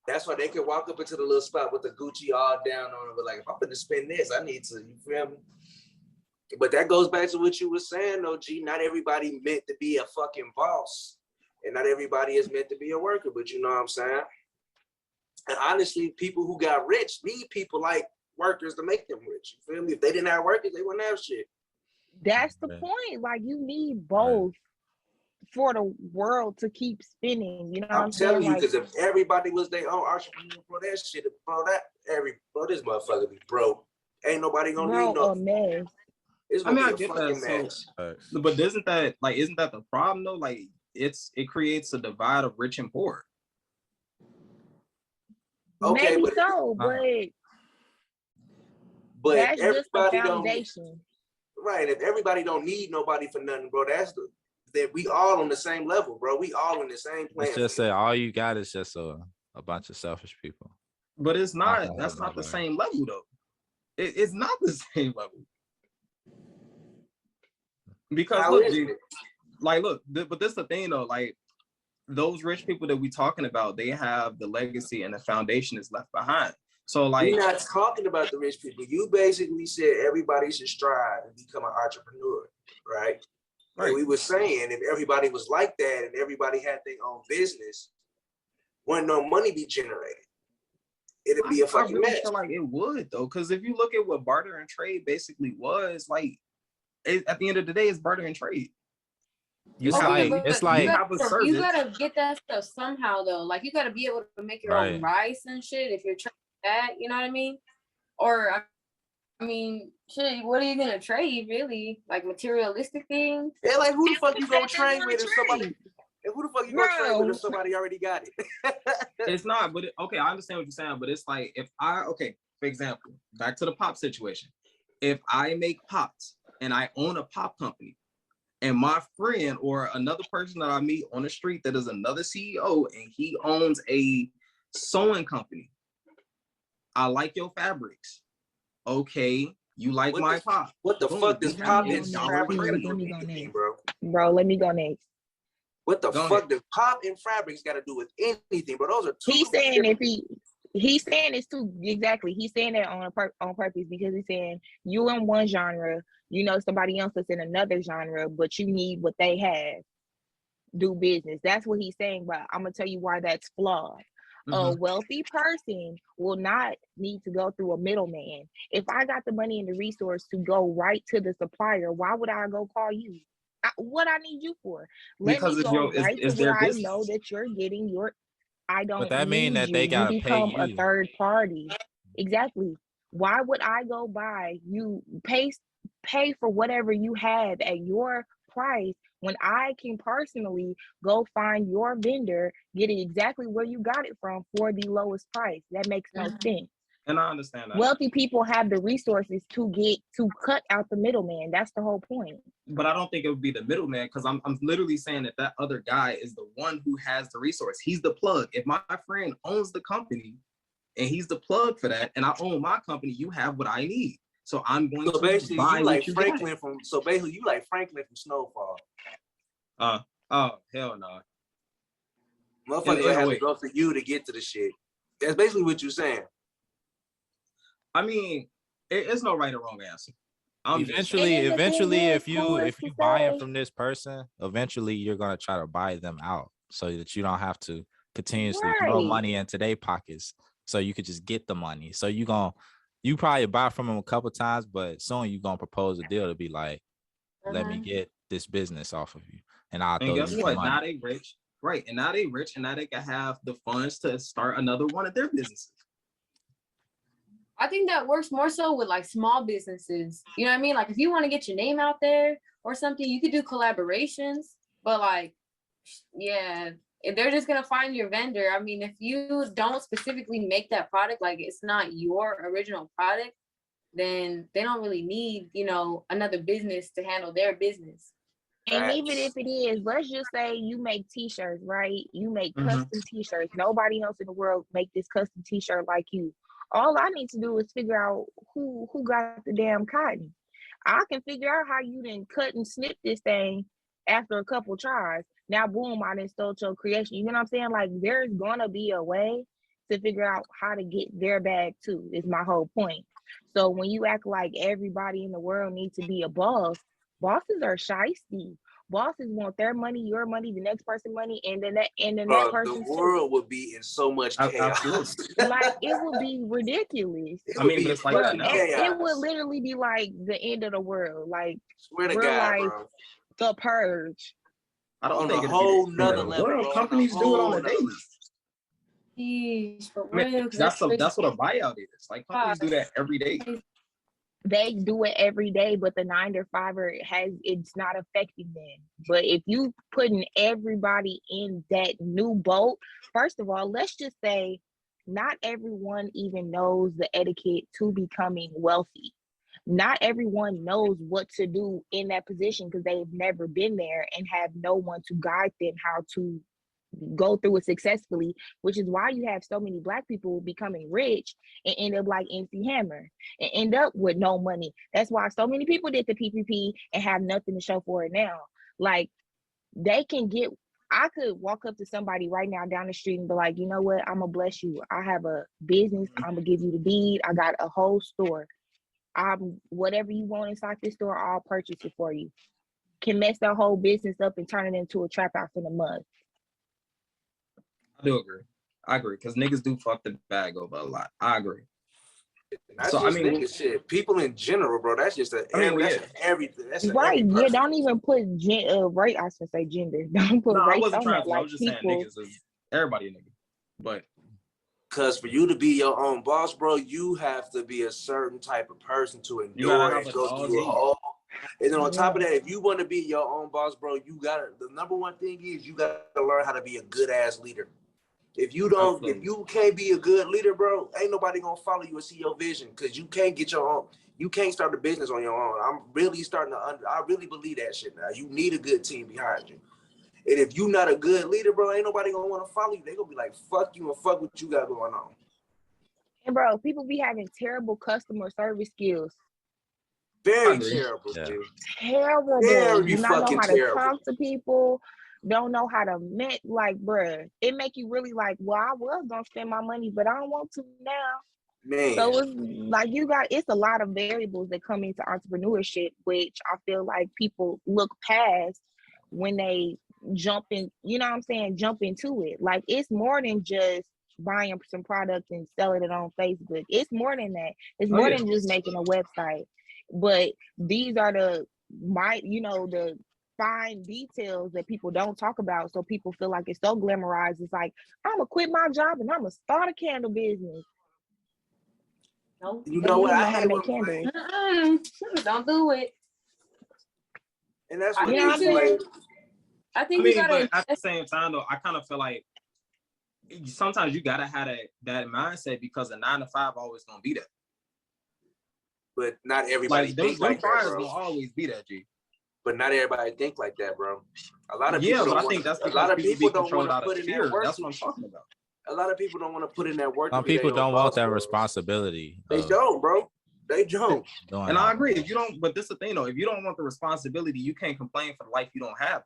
That's why they can walk up into the little spot with the Gucci all down on it. But like, if I'm gonna spend this, I need to, you feel me? But that goes back to what you were saying though, G. Not everybody meant to be a fucking boss. And not everybody is meant to be a worker, but you know what I'm saying? And honestly, people who got rich need people like workers to make them rich. You feel me? If they didn't have workers, they wouldn't have shit. That's the point. Like, you need both for the world to keep spinning. You know what I'm telling you, like, because if everybody was their own entrepreneur, bro, that shit, this motherfucker be broke. Ain't nobody gonna need no mess. I mean, I get that. So, but isn't that the problem though? Like, it creates a divide of rich and poor. Okay, maybe but that's just the foundation. Right. If everybody don't need nobody for nothing, bro, that we all on the same level, bro. We all in the same plan. It's just that all you got is just a bunch of selfish people. But it's not. That's not the same level though. It's not the same level. Because but this is the thing though. Like, those rich people that we talking about, they have the legacy and the foundation is left behind. So like, you're not talking about the rich people. You basically said everybody should strive and become an entrepreneur, right? Right. And we were saying if everybody was like that and everybody had their own business, wouldn't no money be generated. It'd be a fucking mess. Feel like it would though, because if you look at what barter and trade basically was, like, at the end of the day, it's barter and trade. It's like you gotta get that stuff somehow though. Like, you gotta be able to make your own rice and shit if you're trading that, you know what I mean? Or I mean, shit, what are you gonna trade really? Like materialistic things? Yeah, like who the fuck you gonna trade with if somebody? And who the fuck you gonna trade with if somebody already got it? It's not, but okay, I understand what you're saying, but it's like for example, back to the pop situation. If I make pops and I own a pop company, and my friend or another person that I meet on the street that is another CEO and he owns a sewing company. I like your fabrics. Okay, you like my pop. What the fuck does pop and fabrics got to do with anything, bro? Bro, let me go next. What the fuck does pop and fabrics got to do with anything, bro? Those are two. He's saying he's saying this too, exactly. He's saying that on purpose because he's saying you in one genre, you know somebody else that's in another genre, but you need what they have. Do business. That's what he's saying, but I'm gonna tell you why that's flawed. A wealthy person will not need to go through a middleman. If I got the money and the resource to go right to the supplier, why would I go call you? What I need you for? Because it's their business. I know that you're getting your. I don't. But that mean that they gotta become pay you. a third party. Exactly. Why would I go buy you pay for whatever you have at your price when I can personally go find your vendor, get it exactly where you got it from for the lowest price. That makes no sense. And I understand that. Wealthy people have the resources to cut out the middleman. That's the whole point. But I don't think it would be the middleman, because I'm literally saying that other guy is the one who has the resource. He's the plug. If my friend owns the company and he's the plug for that, and I own my company, you have what I need. So I'm going to basically buy you like what you Franklin got. from. So basically you like Franklin from Snowfall. Oh hell no. Motherfuckers have to go for you to get to the shit. That's basically what you're saying. I mean, it's no right or wrong answer. Eventually, if you buying from this person, eventually you're gonna try to buy them out so that you don't have to continuously throw money into their pockets, so you could just get the money. So you probably buy from them a couple times, but soon you gonna propose a deal to be like, let me get this business off of you, and I'll throw you some money. Now they rich, right? And now they rich, and now they can have the funds to start another one of their businesses. I think that works more so with like small businesses. You know what I mean? Like if you want to get your name out there or something, you could do collaborations. But like, yeah, if they're just gonna find your vendor, I mean, if you don't specifically make that product, like it's not your original product, then they don't really need, you know, another business to handle their business. And even if it is, let's just say you make t-shirts, right? You make custom t-shirts. Nobody else in the world make this custom t-shirt like you. All I need to do is figure out who got the damn cotton. I can figure out how you didn't cut and snip this thing after a couple tries. Now, boom, I didn't stole your creation. You know what I'm saying? Like, there's gonna be a way to figure out how to get their bag too, is my whole point. So when you act like everybody in the world needs to be a boss, bosses are shiesty. Bosses want their money, your money, the next person money, and then that person. The world would be in so much chaos. Like it would be ridiculous. But it's like it would literally be like the end of the world. Like swear to God, like bro. The Purge. I don't think a whole nother level. World companies do it on a daily. Jeez, for real. That's what a buyout is. Like companies do that every day. They do it every day, but the 9-to-5er it's not affecting them. But if you putting everybody in that new boat, first of all, let's just say not everyone even knows the etiquette to becoming wealthy. Not everyone knows what to do in that position because they've never been there and have no one to guide them how to go through it successfully, which is why you have so many Black people becoming rich and end up like MC Hammer and end up with no money. That's why so many people did the PPP and have nothing to show for it now. Like I could walk up to somebody right now down the street and be like, you know what, I'm gonna bless you. I have a business, I'm gonna give you the deed. I got a whole store. Whatever you want inside this store, I'll purchase it for you. Can mess that whole business up and turn it into a trap house in a month. I do agree. I agree because niggas do fuck the bag over a lot. I agree. Niggas shit. People in general, bro. That's just everything. That's right. Yeah. Don't even put right. I was gonna say gender. Don't put race. I wasn't trying to. I was just saying niggas is everybody a nigga. But because for you to be your own boss, bro, you have to be a certain type of person to endure and go through it all. And then on top of that, if you want to be your own boss, bro, the number one thing is you gotta learn how to be a good ass leader. If you can't be a good leader, bro, ain't nobody gonna follow you and see your vision because you can't get your own. You can't start a business on your own. I really believe that shit now. You need a good team behind you. And if you not a good leader, bro, ain't nobody gonna want to follow you. They gonna be like, fuck you and fuck what you got going on. And bro, people be having terrible customer service skills. Very terrible, dude. Terrible. Very do not fucking know how terrible. to talk to people. Don't know how to like, bruh. It make you really like, well, I was gonna spend my money, but I don't want to now. Man. So it's like it's a lot of variables that come into entrepreneurship, which I feel like people look past when they jump in, you know what I'm saying, jump into it. Like it's more than just buying some products and selling it on Facebook. It's more than that. It's more than just making a website. But these are the fine details that people don't talk about. So people feel like it's so glamorized. It's like, I'm gonna quit my job and I'm gonna start a candle business. No, you know what? I hate candles. Don't do it. And that's what it is. Like, I think I mean, you gotta. but at the same time, though, I kind of feel like sometimes you gotta have that mindset because a 9 to 5 always gonna be that. But not everybody Like think them like that, fires bro. gonna always be that, G. But not everybody think like that, bro. A lot of Yeah, people but don't I want. think that's A because lot of people be don't controlled want to out put of in that fear. work. That's what I'm talking about. A lot of people don't want to put in that work. Some to be people their own don't want boss, that bro. responsibility. They don't, bro. They don't. And I agree. If you don't, but this is the thing though. If you don't want the responsibility, you can't complain for the life you don't have.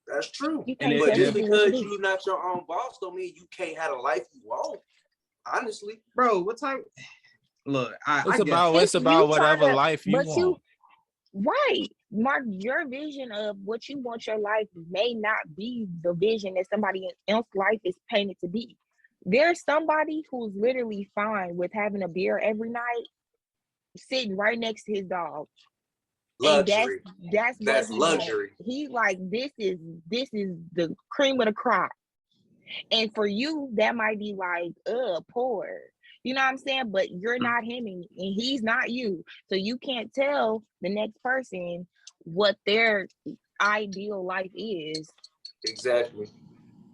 That's true. You And can't it- But tell just people what to because do. you're not your own boss, don't mean you can't have a life you want. Honestly, Bro, what type? Look, I It's guess. about If you whatever tryna- life you but want. Right, Mark, your vision of what you want your life may not be the vision that somebody else's life is painted to be. There's somebody who's literally fine with having a beer every night, sitting right next to his dog. luxury. And that's what That's he luxury. wants. He like this is the cream of the crop. And for you, that might be like, poor. You know what I'm saying? But you're not him and he's not you. So you can't tell the next person what their ideal life is. Exactly.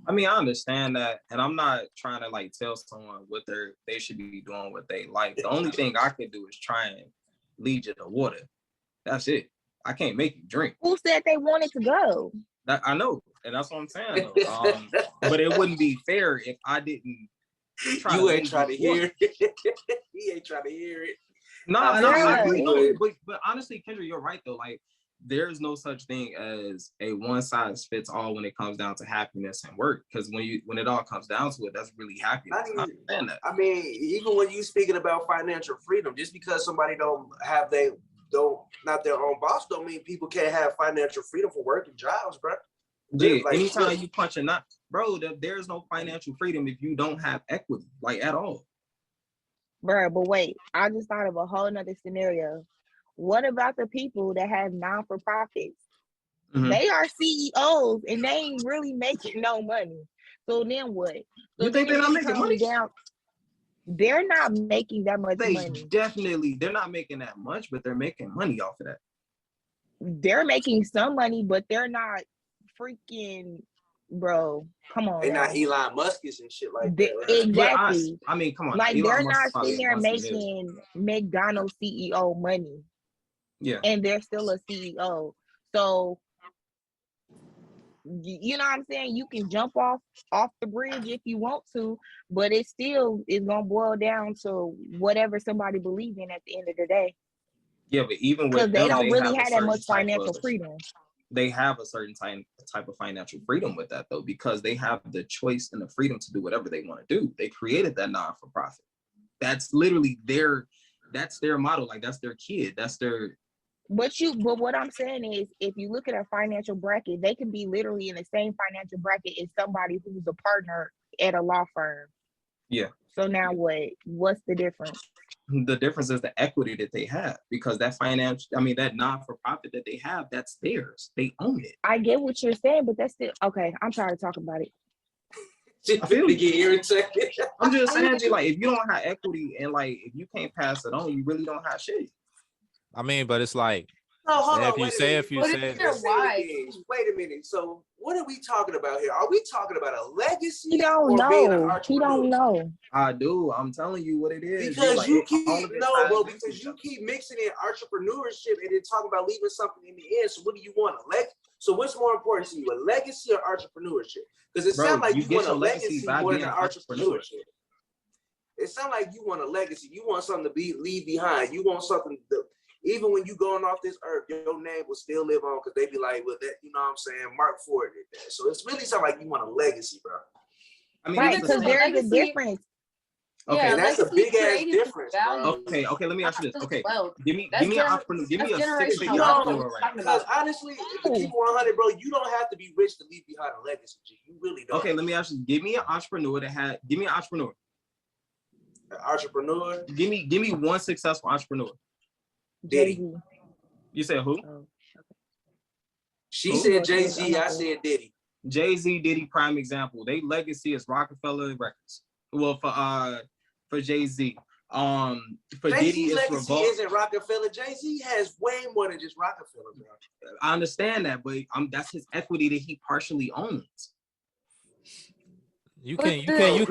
I mean, I understand that, and I'm not trying to like tell someone what they should be doing, what they like. The only thing I can do is try and lead you to water. That's it. I can't make you drink. Who said they wanted to go? That I know, and that's what I'm saying. But it wouldn't be fair if I didn't. You ain't trying to hear it. He ain't trying to hear it. No, I no, feel I you, agree. But honestly, Kendra, you're right though. Like, there's no such thing as a one size fits all when it comes down to happiness and work. Because when it all comes down to it, that's really happiness. I understand that. I mean, even when you speaking about financial freedom, just because somebody not their own boss, don't mean people can't have financial freedom for working jobs, bro. Yeah, Like, anytime you punch a knot, bro, there's no financial freedom if you don't have equity, like at all. Bro, but wait, I just thought of a whole nother scenario. What about the people that have non-for-profits? Mhm. They are CEOs and they ain't really making no money. So then what? So You think they're not making money? They're not making that much money. They're not making that much, but they're making money off of that. They're making some money, but they're not freaking, bro. Come on. They not Elon Musk's and shit like that. Right? Exactly. I mean, come on. Like Elon they're Musk not probably sitting there wants to making McDonald's CEO money. Yeah. And they're still a CEO. So you know what I'm saying? You can jump off the bridge if you want to, but it still is gonna boil down to whatever somebody believes in at the end of the day. Yeah, but even because with they them, don't really have have that much financial freedom. They have a certain type of financial freedom with that though, because they have the choice and the freedom to do whatever they want to do. They created that non-for-profit. That's literally their model. Like that's their kid. That's their. But what I'm saying is, if you look at a financial bracket, they can be literally in the same financial bracket as somebody who's a partner at a law firm. Yeah. So now what's the difference? The difference is the equity that they have, because that that non-for-profit that they have, that's theirs. They own it. I get what you're saying, but that's still okay. I'm tired of talking about it. I feel get irritated. I'm just saying, like, if you don't have equity and like if you can't pass it on, you really don't have shit. I mean, but it's like, no, hold on, wait a minute. So what are we talking about here? Are we talking about a legacy? He don't know. He don't know. I do. I'm telling you what it is. Because you keep mixing in entrepreneurship and then talking about leaving something in the end. So what do you want? So what's more important to you, a legacy or entrepreneurship? Because it sounds like you want a legacy more than entrepreneurship. It sounds like you want a legacy. You want something to leave behind. You want something to, even when you going off this earth, your name will still live on, because they be like, well, that, you know what I'm saying, Mark Ford did that. So it's really sound like you want a legacy, bro. I mean, right, because there's a difference. Okay, yeah, that's a big ass difference. Okay, let me ask you this. Okay, give me a 6-figure entrepreneur right now. Because honestly, to keep 100, bro, you don't have to be rich to leave behind a legacy. G. You really don't. Okay, let me ask you. Give me an entrepreneur. An entrepreneur. Give me one successful entrepreneur. Diddy. You said who? She said Jay-Z. I said Diddy. Jay-Z, Diddy, prime example. They legacy is Rockefeller Records. Well, for Jay-Z, For Diddy, Jay-Z's it's legacy revolt. isn't Rockefeller. Jay-Z has way more than just Rockefeller, bro. I understand that, but that's his equity that he partially owns. You But can Bro,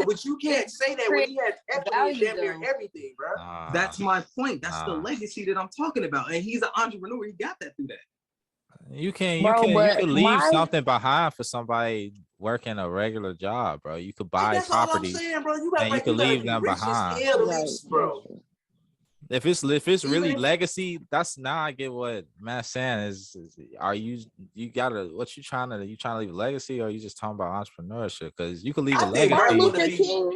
but you can't say that when he has equity in damn near value, everything, bro. That's my point. That's the legacy that I'm talking about, and he's an entrepreneur. He got that through that. You can Bro, leave something behind for somebody working a regular job, bro. You could buy That's all I'm property saying, bro. You and you gotta could leave be them rich as behind. hell to right, leave, bro. If it's really Even if- legacy, that's now I get what Matt's saying is are you gotta what you trying to leave a legacy, or are you just talking about entrepreneurship? Because you could leave a I think legacy.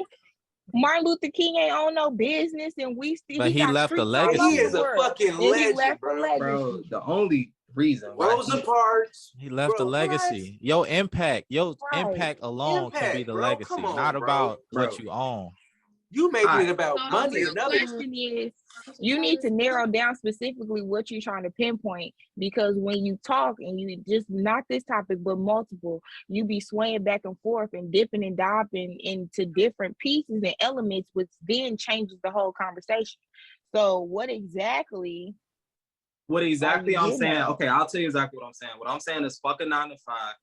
Martin Luther King ain't own no business, and But he got left a streets legacy. all He over is the a world. fucking And he legend, left a bro. legacy. Bro, the only reason why Rosa Parks. He left Bro, a legacy. Your impact Right. alone can be Impact, the bro. legacy, Come on, not bro. about Bro. what you own. You making it about So the money real and other. question is, you need to narrow down specifically what you're trying to pinpoint, because when you talk and you just not this topic but multiple, you be swaying back and forth and dipping and diving into different pieces and elements, which then changes the whole conversation. So what exactly I'm saying? at? Okay, I'll tell you exactly what I'm saying. What I'm saying is fuck a 9 to 5,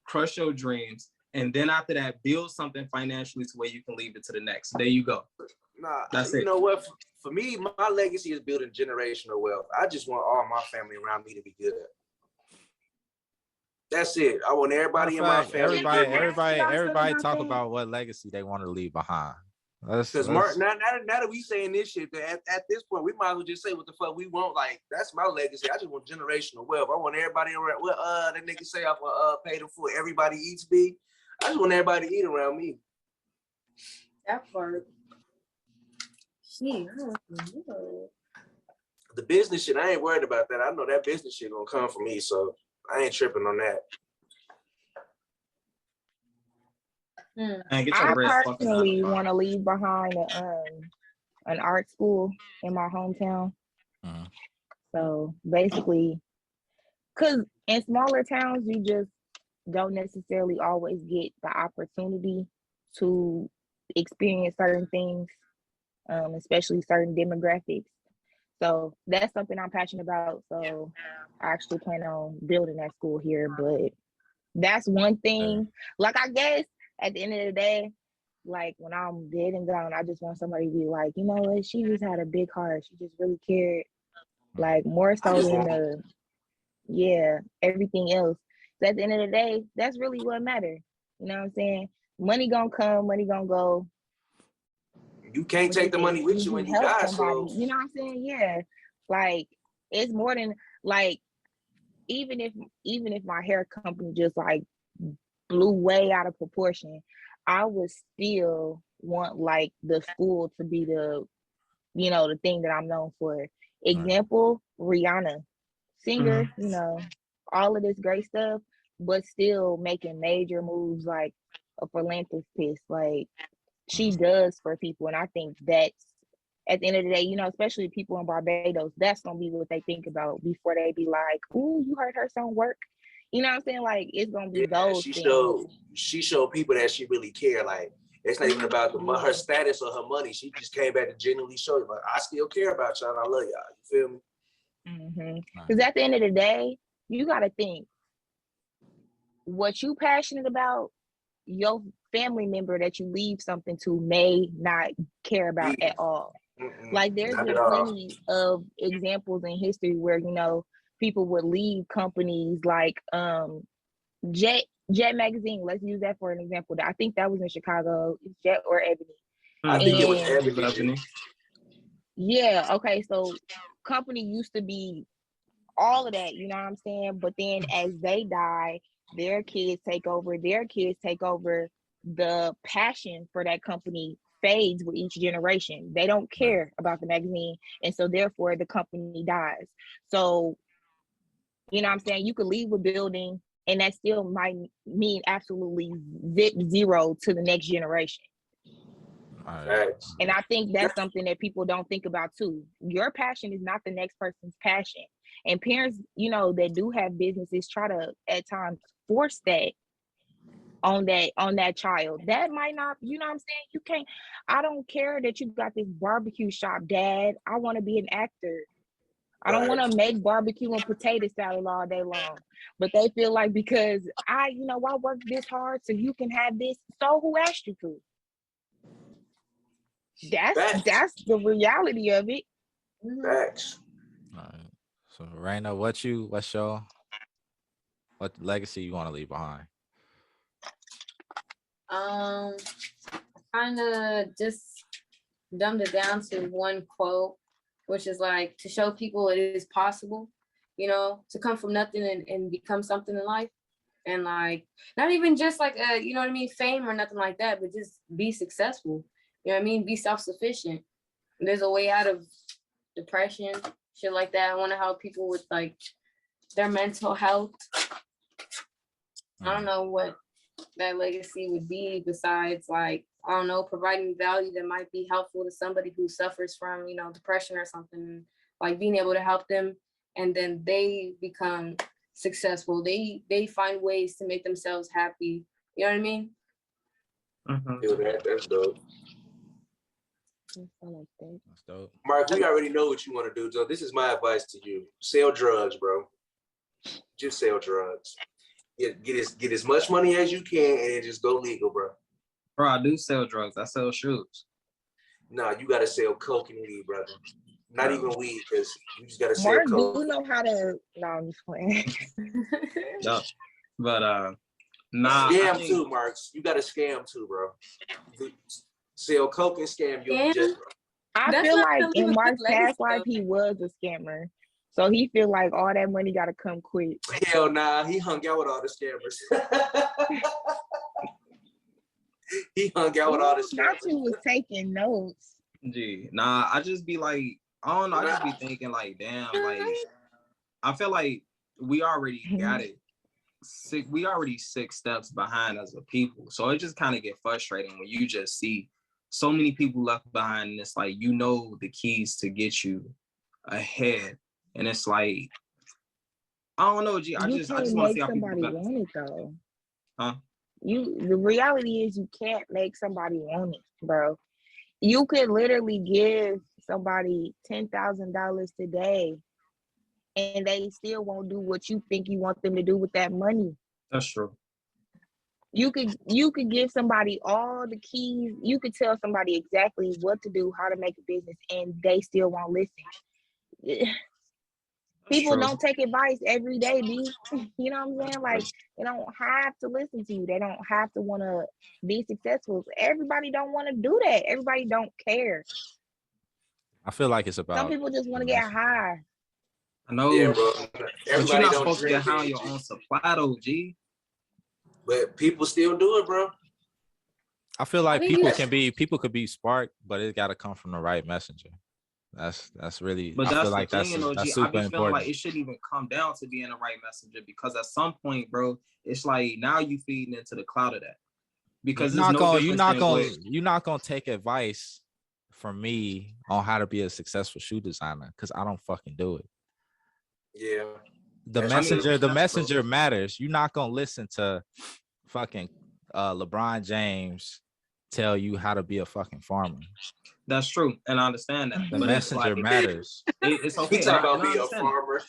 crush your dreams, and then after that, build something financially to where you can leave it to the next. There you go. Nah, That's you it. know what? For me, my legacy is building generational wealth. I just want all my family around me to be good. That's it. I want everybody in my family. Everybody talk about what legacy they want to leave behind. Because Mark, now that we saying this shit, at this point, we might as well just say what the fuck we want. Like, that's my legacy. I just want generational wealth. I want everybody around. What that nigga say off pay them for everybody eats big. I just want everybody to eat around me. that part. The business shit, I ain't worried about that. I know that business shit gonna come for me, so I ain't tripping on that. Man, get your I bread fucking personally out of want to leave behind an art school in my hometown. So basically, because in smaller towns, you just don't necessarily always get the opportunity to experience certain things, especially certain demographics. So that's something I'm passionate about. So I actually plan on building that school here. But that's one thing. Like, I guess at the end of the day, like when I'm dead and gone, I just want somebody to be like, you know what, she just had a big heart. She just really cared. Like, more so than everything else. So at the end of the day, that's really what matters. You know what I'm saying? Money gonna come, money gonna go. You can't take the money with you when you die. So you know what I'm saying? Yeah. Like, it's more than like, even if my hair company just like blew way out of proportion, I would still want like the school to be the thing that I'm known for. Example, Rihanna, singer, all of this great stuff, but still making major moves like a philanthropist. Like, she does for people. And I think that's, at the end of the day, especially people in Barbados, that's gonna be what they think about before they be like, "Ooh, you heard her song work." You know what I'm saying? Like, it's gonna be those things. She showed people that she really care. Like, it's not even about her status or her money. She just came back to genuinely show you, like, I still care about y'all. And I love y'all. You feel me? Because at the end of the day, you gotta think what you passionate about. Your family member that you leave something to may not care about at all. Like, there's been plenty of examples in history where people would leave companies like Jet Magazine. Let's use that for an example. I think that was in Chicago. It's Jet or Ebony. I think it was Ebony. Yeah. Okay. So company used to be all of that. You know what I'm saying? But then as they die, their kids take over. The passion for that company fades with each generation. They don't care about the magazine, and so therefore the company dies. So, you know what I'm saying? You could leave a building and that still might mean absolutely zero to the next generation. And I think that's something that people don't think about too. Your passion is not the next person's passion. And parents, that do have businesses try to at times force that on that child. That might not, you know what I'm saying? You can't, I don't care that you got this barbecue shop, Dad. I want to be an actor. I don't want Right. to make barbecue and potato salad all day long. But they feel like because I work this hard so you can have this. So who asked you to? Facts. That's the reality of it. Facts. All right. So Raina, what legacy you want to leave behind? Kind of just dumbed it down to one quote, which is like to show people it is possible, to come from nothing and become something in life. And like, not even just like, fame or nothing like that, but just be successful. You know what I mean? Be self-sufficient. There's a way out of depression, shit like that. I want to help people with like their mental health. I don't know what that legacy would be besides like, I don't know, providing value that might be helpful to somebody who suffers from, depression or something, like being able to help them and then they become successful. They find ways to make themselves happy. You know what I mean? That's dope. That's dope. Mark, we already know what you want to do, so this is my advice to you. Sell drugs, bro. Just sell drugs. Get as much money as you can and then just go legal, bro. Bro, I do sell drugs. I sell shoes. No, you gotta sell coke and weed, brother. Not even weed, because you just gotta sell Mark, coke. do you know how to? No, I'm just playing. No. But nah. Scam too, Marks. You gotta scam too, bro. Sell coke and scam. You'll be just. I That's feel not like really in a Mark's good past legacy, life though. he was a scammer, so he feel like all that money got to come quick. Hell nah, he hung out with all the scammers. He hung out with all the Not scammers. you was taking notes. Gee, nah, I just be like, I don't know. I just be thinking like, damn, like, I feel like we already got it. We already 6 steps behind as a people. So it just kind of get frustrating when you just see so many people left behind. And it's like, the keys to get you ahead. And it's like, I don't know, G. I just want to see how people somebody better. want it though. Huh? The reality is you can't make somebody want it, bro. You could literally give somebody $10,000 today and they still won't do what you think you want them to do with that money. That's true. You could give somebody all the keys. You could tell somebody exactly what to do, how to make a business, and they still won't listen. People don't take advice every day, B. You know what I'm saying? Like, they don't have to listen to you. They don't have to want to be successful. Everybody don't want to do that. Everybody don't care. I feel like it's about some people just want to get high. I know. Yeah, bro. But Everybody you're not don't supposed to get drink high on it, your G. own supply, though, G. But people still do it, bro. I feel like I mean, people could be sparked, but it got to come from the right messenger. That's really. But I that's feel the like thing, G. that's I super be feeling important. like it shouldn't even come down to being the right messenger, because at some point, bro, it's like now you feeding into the cloud of that. Because you're not gonna take advice from me on how to be a successful shoe designer because I don't fucking do it. Yeah. The messenger matters. You're not gonna listen to fucking LeBron James tell you how to be a fucking farmer. That's true, and I understand that. The but messenger matters. It's okay. You talking about being a understand farmer.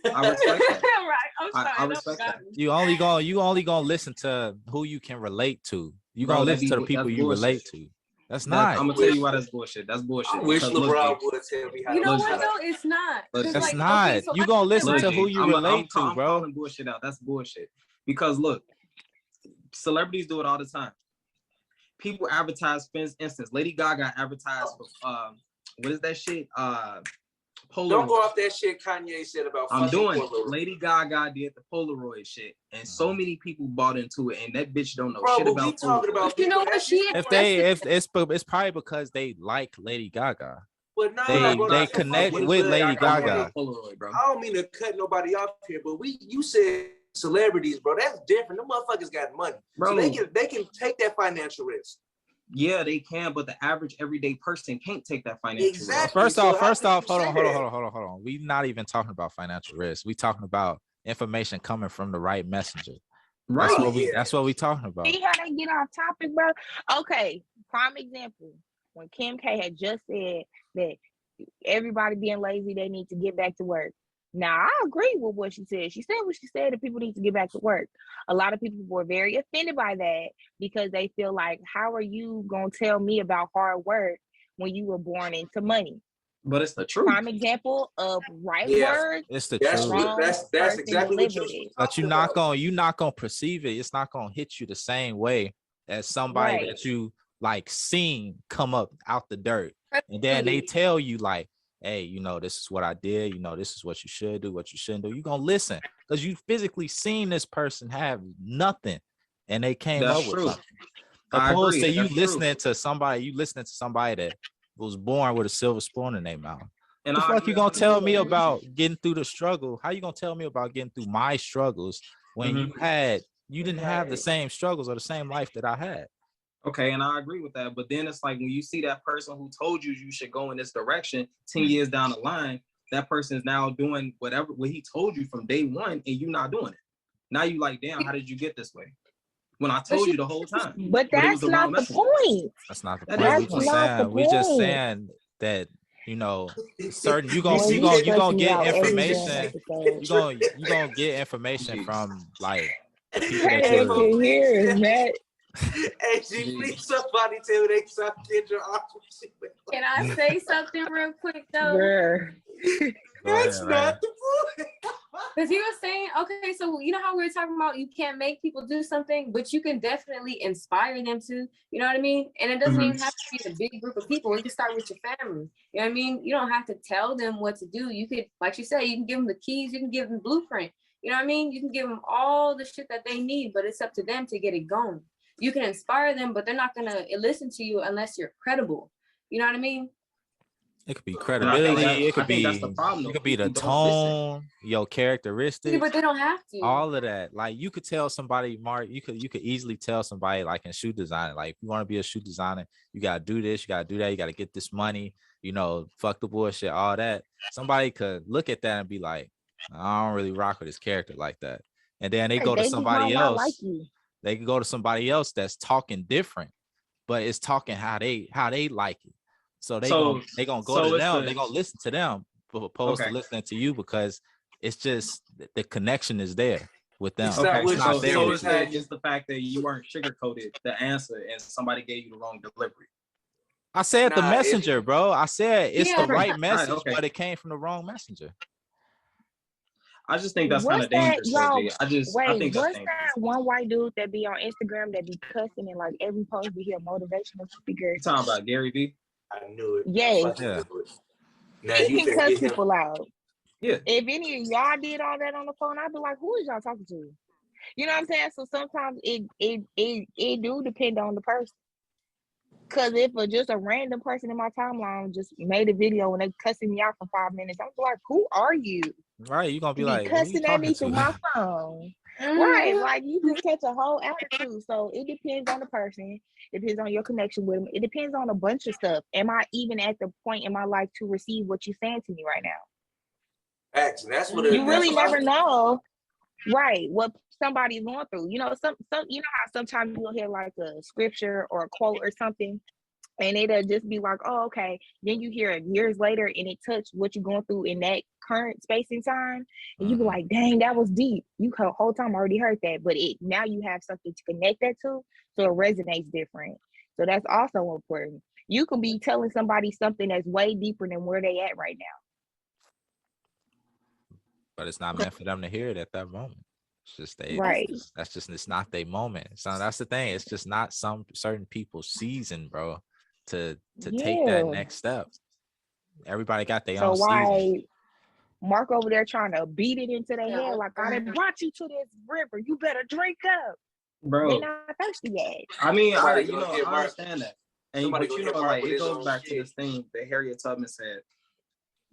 I respect that. Right. I'm sorry. I respect that. You only gonna listen to who you can relate to. You Bro, gonna that's listen to the people bullshit. you relate to. That's I'm not. gonna tell you why that's bullshit. That's bullshit. I wish Because look, LeBron G, would tell me how You to know Look, what G. though? It's not. 'Cause, Look, That's like, not. okay, so You like gonna I said, listen look, to G, who you I'm relate to, bro. calling bullshit out. That's bullshit. Because look, celebrities do it all the time. People advertise. For instance, Lady Gaga advertised for what is that shit? Polaroid. Don't go off that shit Kanye said about I'm fucking doing Polaroid. Lady Gaga did the Polaroid shit, and so many people bought into it, and that bitch don't know Bro, shit but we about talking Polaroid. about You know people what? that She It's probably because they like Lady Gaga. But nah, They bro, that's connect fucking with good. Lady I don't Gaga. Polaroid, bro. I don't mean to cut nobody off here, but you said celebrities, bro. That's different. Them motherfuckers got money, Bro. so they can take that financial risk. Yeah, they can, but the average everyday person can't take that financial risk. Exactly. First So off, how could you hold say on. that? We not even talking about financial risk. We talking about information coming from the right messenger. Right. That's what we talking about. See how they get off topic, bro? Okay, prime example. When Kim K had just said that everybody being lazy, they need to get back to work. Now, I agree with what she said. She said what she said, that people need to get back to work. A lot of people were very offended by that because they feel like, how are you going to tell me about hard work when you were born into money? But it's the truth. Prime example of right words. It's the truth. That's exactly what you're But you're not gonna perceive it. It's not gonna hit you the same way as somebody that you like seen come up out the dirt, and then they tell you like, hey, you know, this is what I did, you know, this is what you should do, what you shouldn't do. You're gonna listen because you physically seen this person have nothing and they came up with something. Opposed to you listening to somebody that was born with a silver spoon in their mouth. And the fuck you gonna tell me about getting through the struggle? How you gonna tell me about getting through my struggles when you didn't have the same struggles or the same life that I had? Okay, and I agree with that. But then it's like when you see that person who told you should go in this direction 10 years down the line, that person is now doing what he told you from day one, and you not doing it. Now you like, damn, how did you get this way? When I told you the whole time. But that's not the point. That's not the point. We just saying that, you know, certain you gonna get information. You gonna get information from like people that you. Hey, G, please somebody tell me they suck Kendra off. Can I say something real quick though? That's not the point. Because he was saying, okay, so you know how we were talking about you can't make people do something, but you can definitely inspire them to, you know what I mean? And it doesn't even have to be a big group of people. You can start with your family. You know what I mean? You don't have to tell them what to do. You could, like you said, you can give them the keys, you can give them blueprint. You know what I mean? You can give them all the shit that they need, but it's up to them to get it going. You can inspire them, but they're not gonna listen to you unless you're credible. You know what I mean? It could be credibility. It could be that's the problem. It could be the tone, your characteristics. Yeah, but they don't have to. All of that. Like you could tell somebody, Mark. You could easily tell somebody like in shoe design. Like if you want to be a shoe designer, you gotta do this. You gotta do that. You gotta get this money. You know, fuck the bullshit. All that. Somebody could look at that and be like, I don't really rock with his character like that. And then they go to somebody else. They can go to somebody else that's talking different, but it's talking how they like it. So they gonna go to them. They gonna listen to them, opposed to listening to you because it's just the connection is there with them. It's the fact that you weren't sugarcoated the answer and somebody gave you the wrong delivery. I said the messenger, bro. I said it's the right message, but it came from the wrong messenger. I just think that's kind of dangerous. I think what's that one white dude that be on Instagram that be cussing and like every post be here motivational speaker? You talking about Gary Vee? I knew it. Yes. Now he can cuss people out. Yeah. If any of y'all did all that on the phone, I'd be like, who is y'all talking to? You know what I'm saying? So sometimes it do depend on the person. Cause if just a random person in my timeline just made a video and they cussing me out for 5 minutes, I'm like, who are you? Right, you're gonna be like cussing at me through my phone. Right, like you just catch a whole attitude. So it depends on the person, it depends on your connection with them, it depends on a bunch of stuff. Am I even at the point in my life to receive what you're saying to me right now? Actually, that's what you really never know, right? What somebody's going through. You know, some you know how sometimes you'll hear like a scripture or a quote or something. And it'll just be like, oh, okay. Then you hear it years later and it touched what you're going through in that current space and time. And you be like, dang, that was deep. You the whole time already heard that. But now you have something to connect that to. So it resonates different. So that's also important. You can be telling somebody something that's way deeper than where they at right now. But it's not meant for them to hear it at that moment. It's just it's not their moment. So that's the thing. It's just not some certain people's season, bro. To take that next step. Everybody got their own season. Mark over there trying to beat it into their head like I done brought you to this river. You better drink up. Bro. They're not thirsty yet. I mean, I understand that. But you know, like it goes back to this thing that Harriet Tubman said.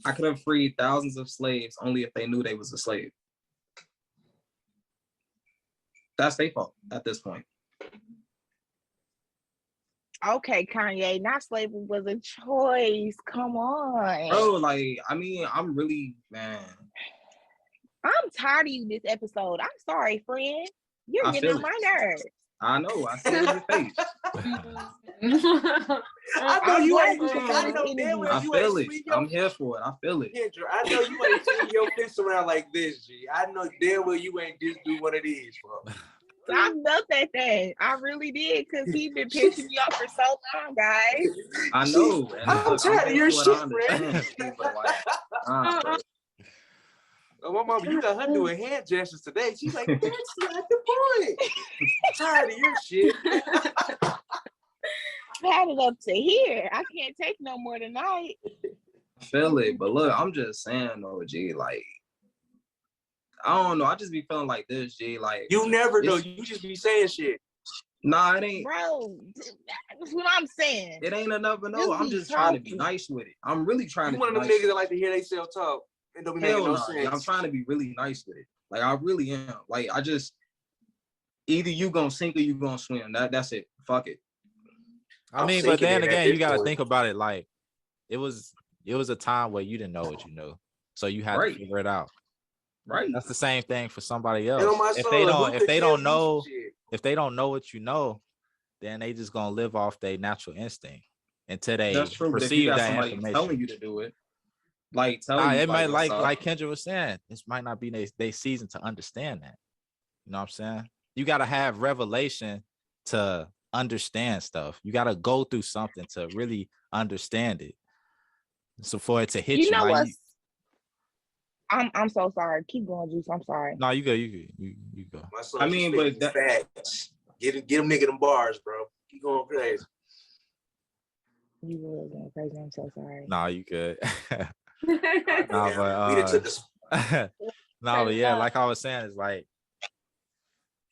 I could have freed thousands of slaves only if they knew they was a slave. That's their fault at this point. Okay, Kanye, not slavery was a choice. Come on. Bro, like, I mean, I'm really, man. I'm tired of you this episode. I'm sorry, friend. You're I getting feel on it. my nerves. I know. I see it in your face. I know I'm you glad ain't. you can feel I this know damn energy. well I you ain't feel it. swing your I'm here for it. I feel it. Kendra, I know you ain't swing your fist around like this, G. I know damn well you ain't just do one of these, bro. I felt that thing. I really did, because he's been pissing me off for so long, guys. I know. And I'm look, tired of here your for it. I shit, Fred. understand, but like, bro. Oh, my mama, you got her doing hand gestures today. She's like, that's not the point. Tired of your shit. I've had it up to here. I can't take no more tonight. I feel it. But look, I'm just saying though, G, like, I don't know. I just be feeling like this, G. Like, You never know. You just be saying shit. nah, it ain't. Bro, that's what I'm saying. It ain't enough of no. Just I'm be just trying to be talking. nice with it. I'm really trying You to one be of them nice. niggas that like to hear they self talk and don't be making Hell no no. sense. I'm trying to be really nice with it. Like, I really am. Like, I just, either you gonna sink or you gonna swim. That's it. Fuck it. I I'm mean, but sinking then in at again, this you got to point. think about it. Like, it was a time where you didn't know what you knew, so you had Right. to figure it out. Right. That's the same thing for somebody And else. on my If soul, they who don't, could tell you know, some shit? if they don't know what you know, then they just gonna live off their natural instinct until they That's true. But if you perceive got that somebody information. telling you to do it, like telling Nah, you, it might what's up. like Kendra was saying, this might not be they season to understand that. You know what I'm saying? You got to have revelation to understand stuff. You got to go through something to really understand it. So for it to hit You you, know like, what? I'm so sorry. Keep going, Juice. I'm sorry. no, you go, you go. My son, I mean, but that, facts. Get them nigga them bars, bro. Keep going crazy. You were going crazy. I'm so sorry. No, you good. Nah, No, but we done took this. no, but yeah, like I was saying, it's like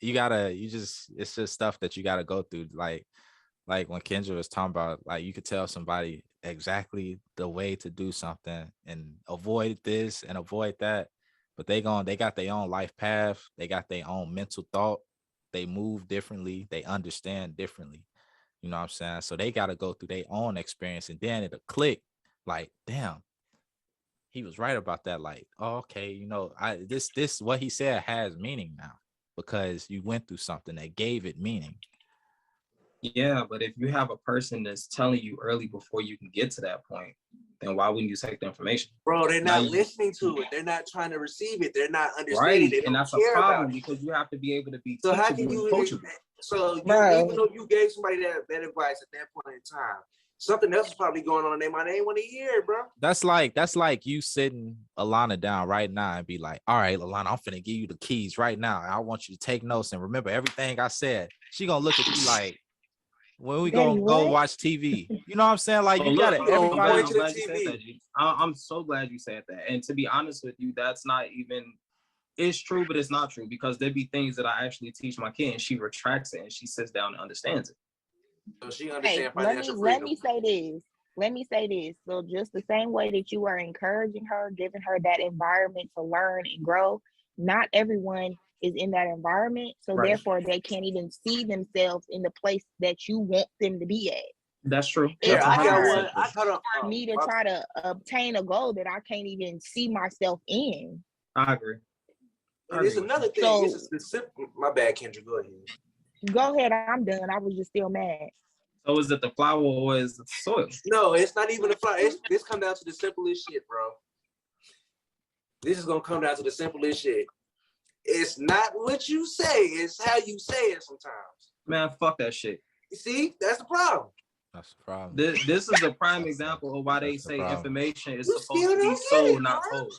it's just stuff that you gotta go through. Like when Kendra was talking about, like, you could tell somebody exactly the way to do something and avoid this and avoid that, but they got their own life path, they got their own mental thought, they move differently, they understand differently. You know what I'm saying? So they gotta go through their own experience, and then it'll click. Like, damn, he was right about that. Like, oh, okay, you know, this what he said has meaning now because you went through something that gave it meaning. yeah, but if you have a person that's telling you early before you can get to that point, then why wouldn't you take the information? Bro, they're not Now listening to it. They're not trying to receive it. They're not understanding. Right, They and don't that's a care problem about it. because you have to be able to be So how teachable can and you? coachable. So you, Bro. even though you gave somebody that advice at that point in time, something else is probably going on in their mind. They ain't want to hear it, bro. That's like you sitting Alana down right now and be like, all right, Alana, I'm finna give you the keys right now. I want you to take notes and remember everything I said. She gonna look at you like, when we Daddy, gonna go what? watch TV? You know what I'm saying? Like, you Oh, got it. look, I'm I'm going Everybody. to glad the you said TV. that, G. I'm so glad you said that. And to be honest with you, that's not even, it's true, but it's not true because there be things that I actually teach my kid and she retracts it and she sits down and understands it. So she Hey, understand let financial me freedom. say this. Let me say this. So just the same way that you are encouraging her, giving her that environment to learn and grow, not everyone is in that environment. So Right. therefore they can't even see themselves in the place that you want them to be at. That's true. It's Yeah, I got hard one. I got a. for me to try to obtain a goal that I can't even see myself in. I agree. And it's another thing. So- It's a specific. My bad, Kendra. Go ahead. Go ahead, I'm done. I was just still mad. So is it the flower or is it the soil? No, it's not even a fly. This come down to the simplest shit, bro. This is gonna come down to the simplest shit. It's not what you say, it's how you say it sometimes. Man, fuck that shit. You see, that's the problem. That's the problem. This is a prime example of why they That's the say problem. information is You supposed still to be don't get sold, it, not bro. told.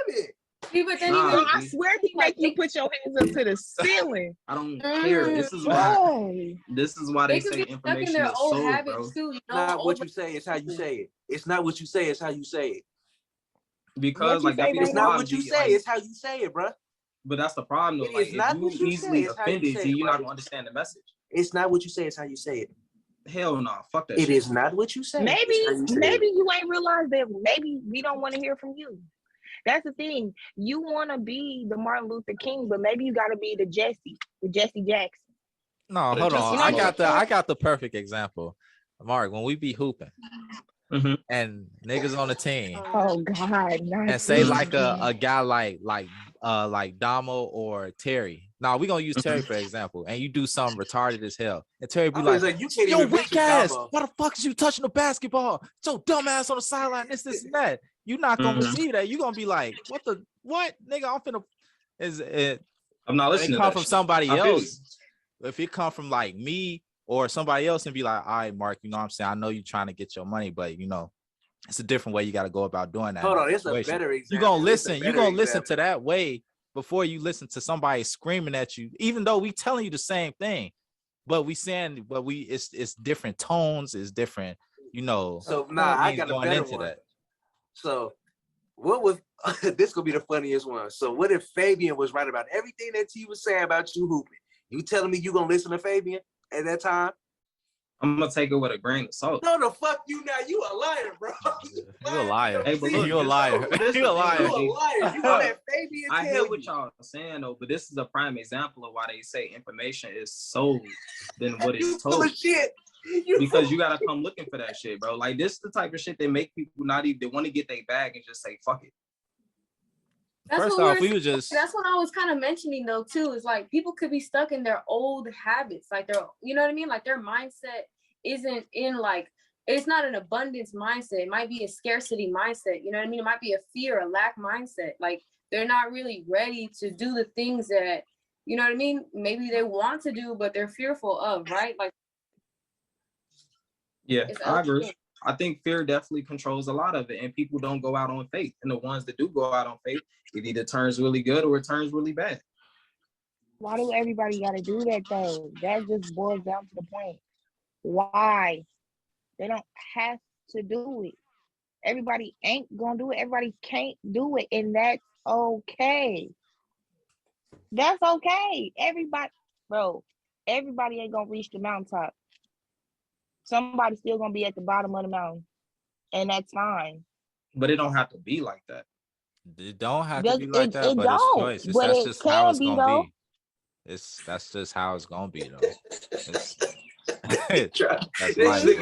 Damn it. See, but then Nah. So even I swear he make you put your hands up to the ceiling. I don't care. This is why. Boy. This is why they they could say get stuck in information their is old sold, bro. habits too. You know, Not what over- you say, it's how you say it. It's not what you say, it's how you say it. Because What like you that say be right the It's now? not problem. what you G, say, like, it's how you say it, bro. but that's the problem though. It Like is not if what you you say, easily it's how you offended, say G, it, you're bro. not gonna understand the message. It's not what you say, it's how you say it. Hell no, fuck that It shit. is not what you say. Maybe it's how you say it. you ain't realized that maybe we don't want to hear from you. That's the thing. You want to be the Martin Luther King, but maybe you got to be the Jesse Jackson. No, But hold just on. you know I got the perfect example. Mark, when we be hooping Mhm. and niggas on the team Oh God, not and say this like again. a guy like like Damo or Terry. Now we're gonna use Terry for example, and you do something retarded as hell, and Terry be like, you can't yo, even weak mention ass, Dabo. why the fuck is you touching the basketball? So dumb ass on the sideline, this and that. You're not gonna receive that. You're gonna be like, what nigga, I'm finna is it. I'm not listening It to come that from shit. somebody I feel you. else. If it come from like me or somebody else and be like, all right, Mark, you know what I'm saying? I know you're trying to get your money, but you know, it's a different way you got to go about doing that. Hold on, it's a better example. You're gonna listen to that way before you listen to somebody screaming at you, even though we telling you the same thing, but it's different tones, it's different, you know. So I got a better one. So what was this gonna be the funniest one? So what if Fabian was right about everything that T was saying about you hooping? You telling me you gonna listen to Fabian at that time? I'm gonna take it with a grain of salt. No, the fuck you now. You a liar, bro. You a liar. Hey, but look, you a liar. You a liar. You a liar. You gonna let Fabian I tell hear you. what y'all are saying though, but this is a prime example of why they say information is sold than what You it's full told. of shit. Because you gotta come looking for that shit, bro. Like this is the type of shit that make people not even, they want to get their bag and just say fuck it. First off, we was just, that's what I was kind of mentioning though too, is like people could be stuck in their old habits, like their, you know what I mean, like their mindset isn't in like, it's not an abundance mindset, it might be a scarcity mindset, you know what I mean, it might be a fear, a lack mindset, like they're not really ready to do the things that, you know what I mean, maybe they want to do but they're fearful of, right? Like, yeah, I agree. I think fear definitely controls a lot of it, and people don't go out on faith. And the ones that do go out on faith, it either turns really good or it turns really bad. Why do everybody got to do that though? That just boils down to the point. Why? They don't have to do it. Everybody ain't gonna do it. Everybody can't do it, and that's okay. That's okay. Everybody ain't gonna reach the mountaintop. Somebody's still gonna be at the bottom of the mountain, and that's fine. But it don't have to be like that. It don't have to be like that, It but it's don't. choice. But That's it just how can it's be gonna though. be. That's just how it's gonna be though. That's life,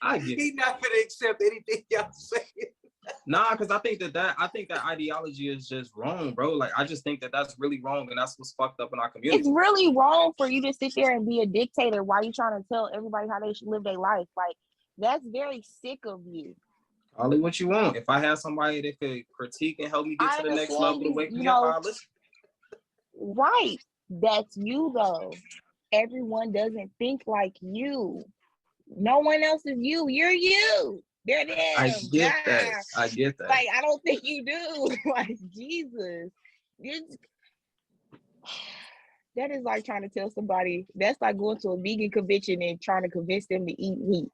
I get it. He not gonna accept anything y'all say. Nah, because I think that ideology is just wrong, bro. Like I just think that that's really wrong, and that's what's fucked up in our community. It's really wrong for you to sit there and be a dictator while you trying to tell everybody how they should live their life. Like that's very sick of you. Call it what you want. If I have somebody that could critique and help me get to the next level to wake me up, I'll listen. Right. That's you though. Everyone doesn't think like you. No one else is you. You're you. They're them. I get that. I get that. Like, I don't think you do. Like, Jesus. That is like trying to tell somebody, that's like going to a vegan convention and trying to convince them to eat meat.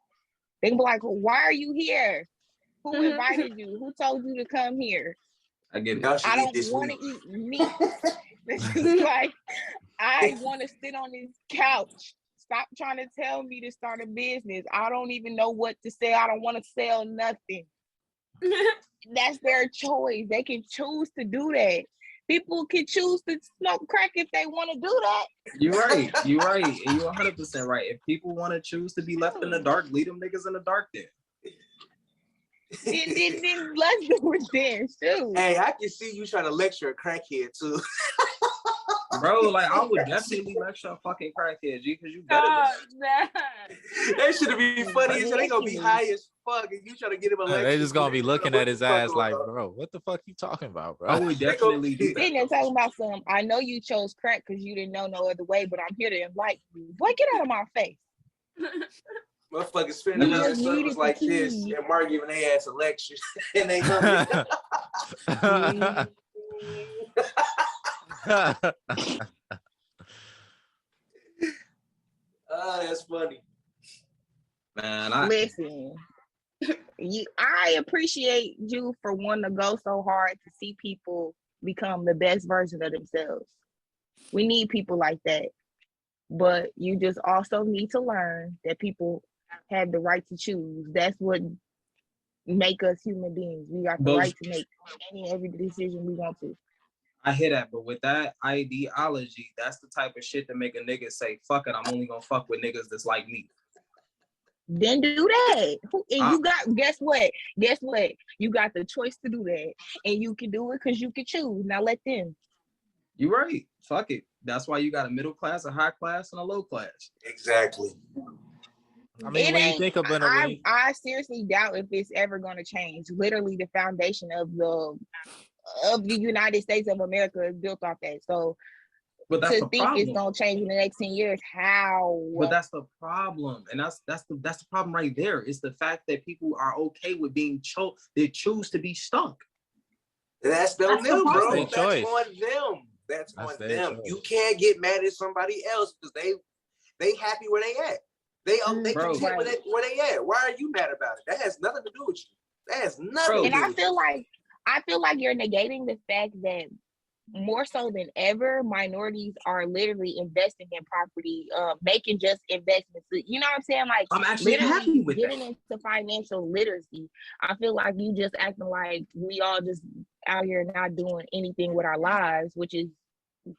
They can be like, why are you here? Who invited you? Who told you to come here? I get it. I don't want to eat meat. This is like, I want to sit on this couch. Stop trying to tell me to start a business. I don't even know what to sell. I don't want to sell nothing. That's their choice. They can choose to do that. People can choose to smoke crack if they want to do that. You're right. You're right. And you're 100% right. If people want to choose to be left in the dark, leave them niggas in the dark then. Then let's do it then, too. Hey, I can see you trying to lecture a crackhead too. Bro, like I would definitely lecture a fucking crackhead, G, because you better than That should be funny. So they gonna be high as fuck, and you trying to get him a lecture. They just gonna be looking at his ass like, bro, what the fuck you talking about, bro? I would definitely do that. Then they're talking about some, I know you chose crack because you didn't know no other way, but I'm here to enlighten you. Boy, get out of my face. Motherfuckers spinning around in circles like this, and Mark giving their ass a lecture, and they gonna that's funny. Man, listen. I appreciate you for wanting to go so hard to see people become the best version of themselves. We need people like that. But you just also need to learn that people have the right to choose. That's what make us human beings. We got the right to make any and every decision we want to. I hear that, but with that ideology, that's the type of shit that make a nigga say, fuck it, I'm only gonna fuck with niggas that's like me. then do that. And you got, guess what? You got the choice to do that. And you can do it because you can choose. Now let them. You're right. Fuck it. That's why you got a middle class, a high class, and a low class. Exactly. I mean, when you think about it, I seriously doubt if it's ever going to change. Literally, the foundation of the United States of America is built off that. So, but that's to think it's going to change in the next 10 years, how? But that's the problem, and that's the problem right there. It's the fact that people are okay with being they choose to be stuck. That's them, bro. That's choice. on them. That's on them. Choice. You can't get mad at somebody else because they happy where they at. They content where they at. Why are you mad about it? That has nothing to do with you. That has nothing to do with you. I feel like you're negating the fact that more so than ever, minorities are literally investing in property, making just investments. You know what I'm saying? Like, I'm actually happy with getting into financial literacy. I feel like you just acting like we all just out here not doing anything with our lives, which is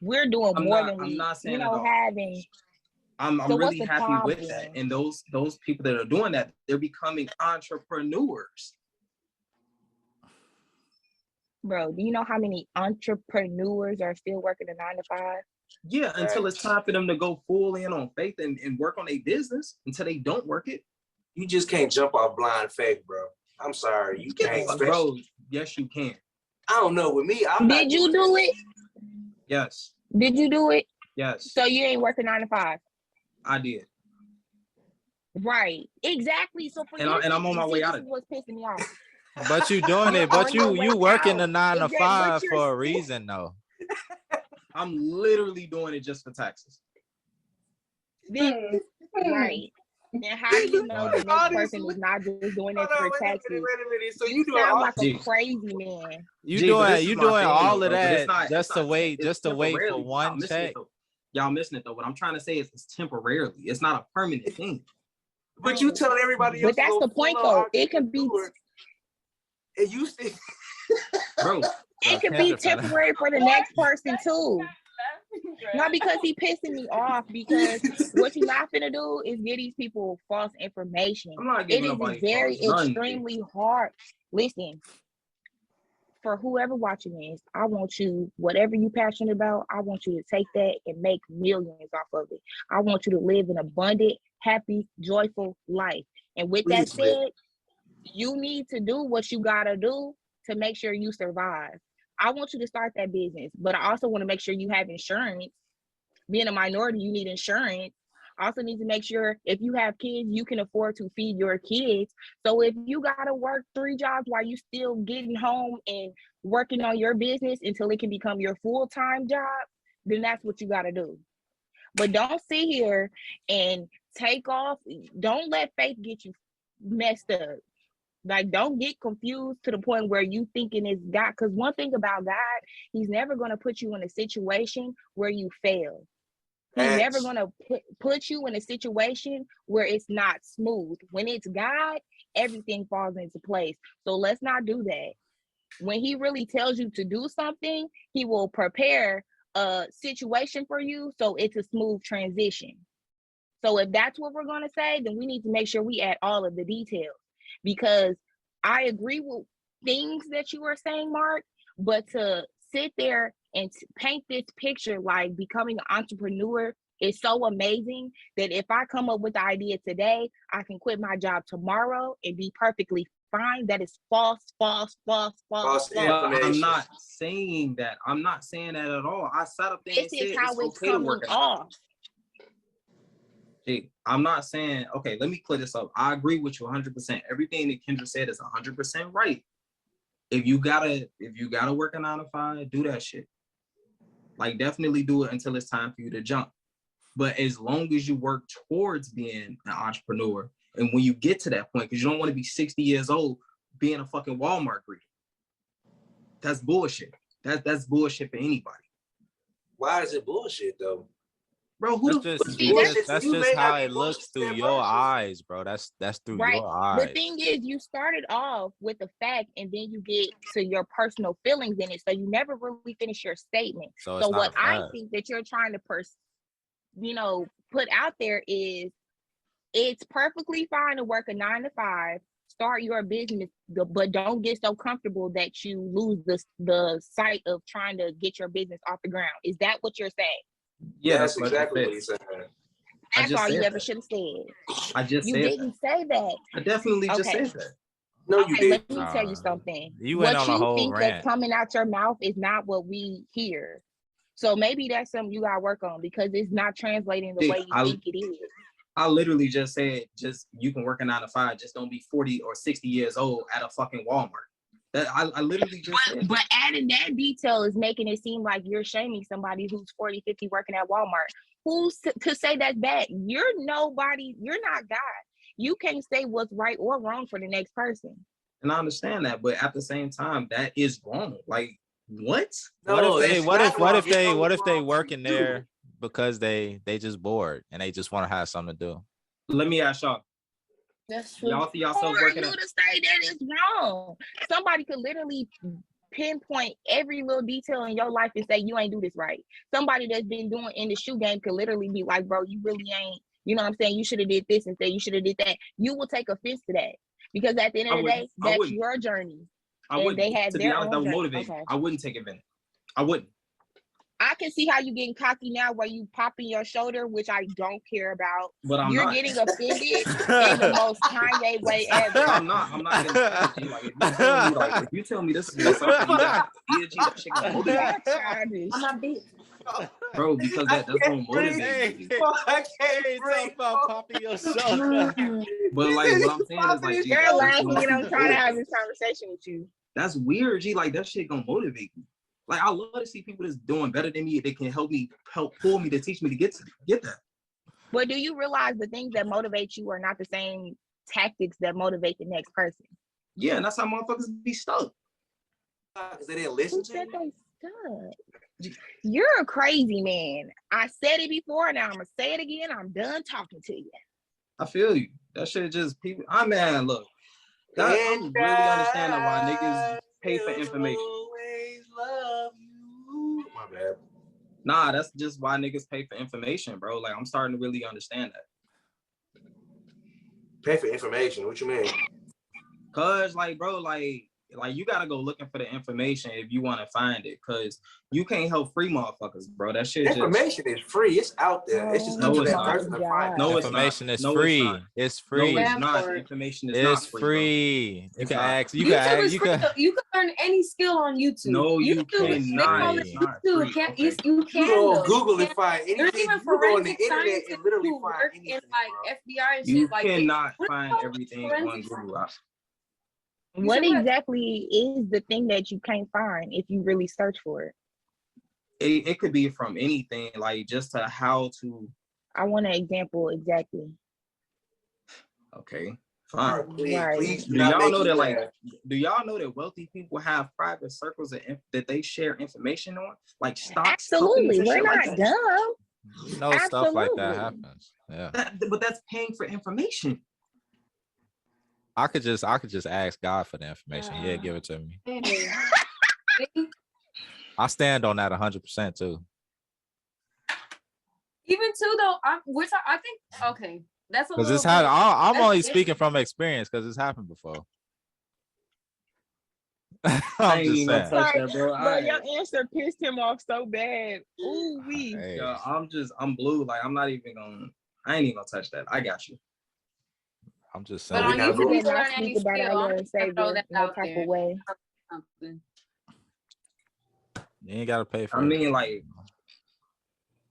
we're doing more than we, having. I'm really happy with that. And those people that are doing that, they're becoming entrepreneurs. Bro, do you know how many entrepreneurs are still working a 9 to 5? Yeah, until it's time for them to go full in on faith and work on their business. Until they don't work it. You just can't jump off blind faith, bro. I'm sorry. You can't. Bro, yes, you can. I don't know. With me, Did you do it? Yes. Did you do it? Yes. So you ain't working 9 to 5? I did. Right. Exactly. So for and I'm on my way out of it. What's pissing me off. But you doing it. But you working the 9 to 5 for a reason, though. I'm literally doing it just for taxes. Right. Then how do you know the next person is not just doing it for taxes? Wait a minute. So you sound like a crazy man. You doing all of that just to wait for one check. Y'all missing it though. What I'm trying to say is it's temporarily. It's not a permanent thing. But you telling everybody else. But that's the point though. It can be. And you see, bro. It can be temporary for the next person too. Not because he pissing me off, because what you're not gonna do is give these people false information. It is very extremely hard. Listen, for whoever watching this, I want you, whatever you're passionate about, I want you to take that and make millions off of it. I want you to live an abundant, happy, joyful life. And with that said, you need to do what you gotta do to make sure you survive. I want you to start that business, but I also want to make sure you have insurance. Being a minority, you need insurance. I also need to make sure if you have kids, you can afford to feed your kids. So if you gotta work 3 jobs while you still getting home and working on your business until it can become your full-time job, then that's what you gotta do. But don't sit here and take off. Don't let faith get you messed up. Like, don't get confused to the point where you thinking it's God. Because one thing about God, he's never going to put you in a situation where you fail. He's never going to put you in a situation where it's not smooth. When it's God, everything falls into place. So let's not do that. When he really tells you to do something, he will prepare a situation for you so it's a smooth transition. So if that's what we're going to say, then we need to make sure we add all of the details. Because I agree with things that you were saying, Mark, but to sit there and paint this picture like becoming an entrepreneur is so amazing that if I come up with the idea today, I can quit my job tomorrow and be perfectly fine. That is false. I'm not saying that. I'm not saying that at all. I sat up there and said this is how it's okay coming off. Hey, I'm not saying, okay, let me clear this up. I agree with you 100%. Everything that Kendra said is 100% right. If you gotta work a 9 to 5, do that shit. Like, definitely do it until it's time for you to jump. But as long as you work towards being an entrepreneur, and when you get to that point, because you don't want to be 60 years old being a fucking Walmart greeter. That's bullshit. That's bullshit for anybody. Why is it bullshit though? Bro, that's just how it looks through your eyes, bro. That's through your eyes. The thing is, you started off with the fact, and then you get to your personal feelings in it, so you never really finish your statement. So what I think that you're trying to put out there is It's perfectly fine to work a 9 to 5, start your business, but don't get so comfortable that you lose the sight of trying to get your business off the ground. Is that what you're saying? Yeah, That's what exactly I what he's saying. That's all you said ever that. should have said. I just You said didn't say that. I definitely just Okay. said that. No, you Okay, did. let me tell you something. You went What on a you whole think rant. that's coming out your mouth is not what we hear. So maybe that's something you gotta work on because it's not translating the way you think it is. I literally just said, just you can work a 9 to 5, just don't be 40 or 60 years old at a fucking Walmart. That I literally just said. But adding that detail is making it seem like you're shaming somebody who's 40, 50 working at Walmart. Who's to say that's bad? You're nobody, you're not God. You can't say what's right or wrong for the next person. And I understand that, but at the same time, that is wrong. Like, what? No, What if they working there because they just bored and they just want to have something to do? Let me ask y'all. That's true. Y'all see yourself Or working you at to say that is wrong. Somebody could literally pinpoint every little detail in your life and say you ain't do this right. Somebody that's been doing in the shoe game could literally be like, bro, you really ain't, you know what I'm saying? You should have did this instead. You should have did that. You will take offense to that because at the end of the day, that's your journey. I and wouldn't. they had To be their honest, that own would journey. motivate me. Okay. I wouldn't take advantage. I wouldn't. I can see how you getting cocky now where you popping your shoulder, which I don't care about. But I'm You're not. getting offended in the most Kanye way ever. I'm not getting offended. Like, if you tell me this is what's up, you got to that shit gonna motivate me. Childish. I'm not big. Bro, because that's gonna motivate me. I can't breathe. about popping your shoulder. But like what I'm saying is like, You're laughing and I'm trying to have this conversation with you. that's weird, G. Like that shit gonna motivate me. Like I love to see people that's doing better than me. They can help pull me to teach me to get that. But do you realize the things that motivate you are not the same tactics that motivate the next person? Yeah, and that's how motherfuckers be stuck. Because they didn't listen Who to said you. they stuck? You're a crazy man. I said it before, now I'm gonna say it again. I'm done talking to you. I feel you. That shit just people. Man, look. I'm really understanding why niggas pay for information. Always love you. My bad. Nah, that's just why niggas pay for information, bro. Like I'm starting to really understand that. Pay for information. What you mean? Cause like, bro, like you gotta go looking for the information if you want to find it. Cause you can't help free motherfuckers, bro. That shit Information is free. It's out there. It's just up to that person to find it. No, it's Information not. is No, free. it's not. It's free. No, it's That not. part. Information is It's not free. You It's can not. ask. You YouTube can is ask. free. You can learn any skill on YouTube. No, you YouTube, they call it cannot. It's not YouTube. free. Can't Okay. you You go on though. Google You and find There's anything. even You go on the forensic internet scientists and literally who find work anything, in like bro. FBI and You shit. Like cannot what find everything on forensic Google. What said what? exactly is the thing that you can't find if you really search for it? It could be from anything, like just to how to. I want an example exactly. Okay, All fine. right, please, Right. please Do y'all know that like do y'all know that wealthy people have private circles that they share information on, like stocks? Absolutely, companies, and we're shit like not that? dumb. You know, stuff like that Absolutely. happens. Yeah. But that's paying for information. I could just ask God for the information. Yeah, give it to me. Hey. I stand on that 100% too. Even too though, I think okay. That's a Because little it's happened. I'm that's only different. speaking from experience because it's happened before. I I'm ain't just even gonna saying. touch that, bro. But your answer pissed him off so bad. Ooh wee. Hey, Yo, I'm blue. Like I ain't even gonna touch that. I got you. I'm just But saying. on We gotta YouTube, go. you You did can not learn any speak about skill. our Lord I'm and just gonna throw Savior that no out type there. of way. Something. You ain't gotta pay for I it. mean, like,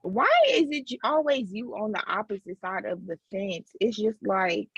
Why is it always you on the opposite side of the fence? It's just like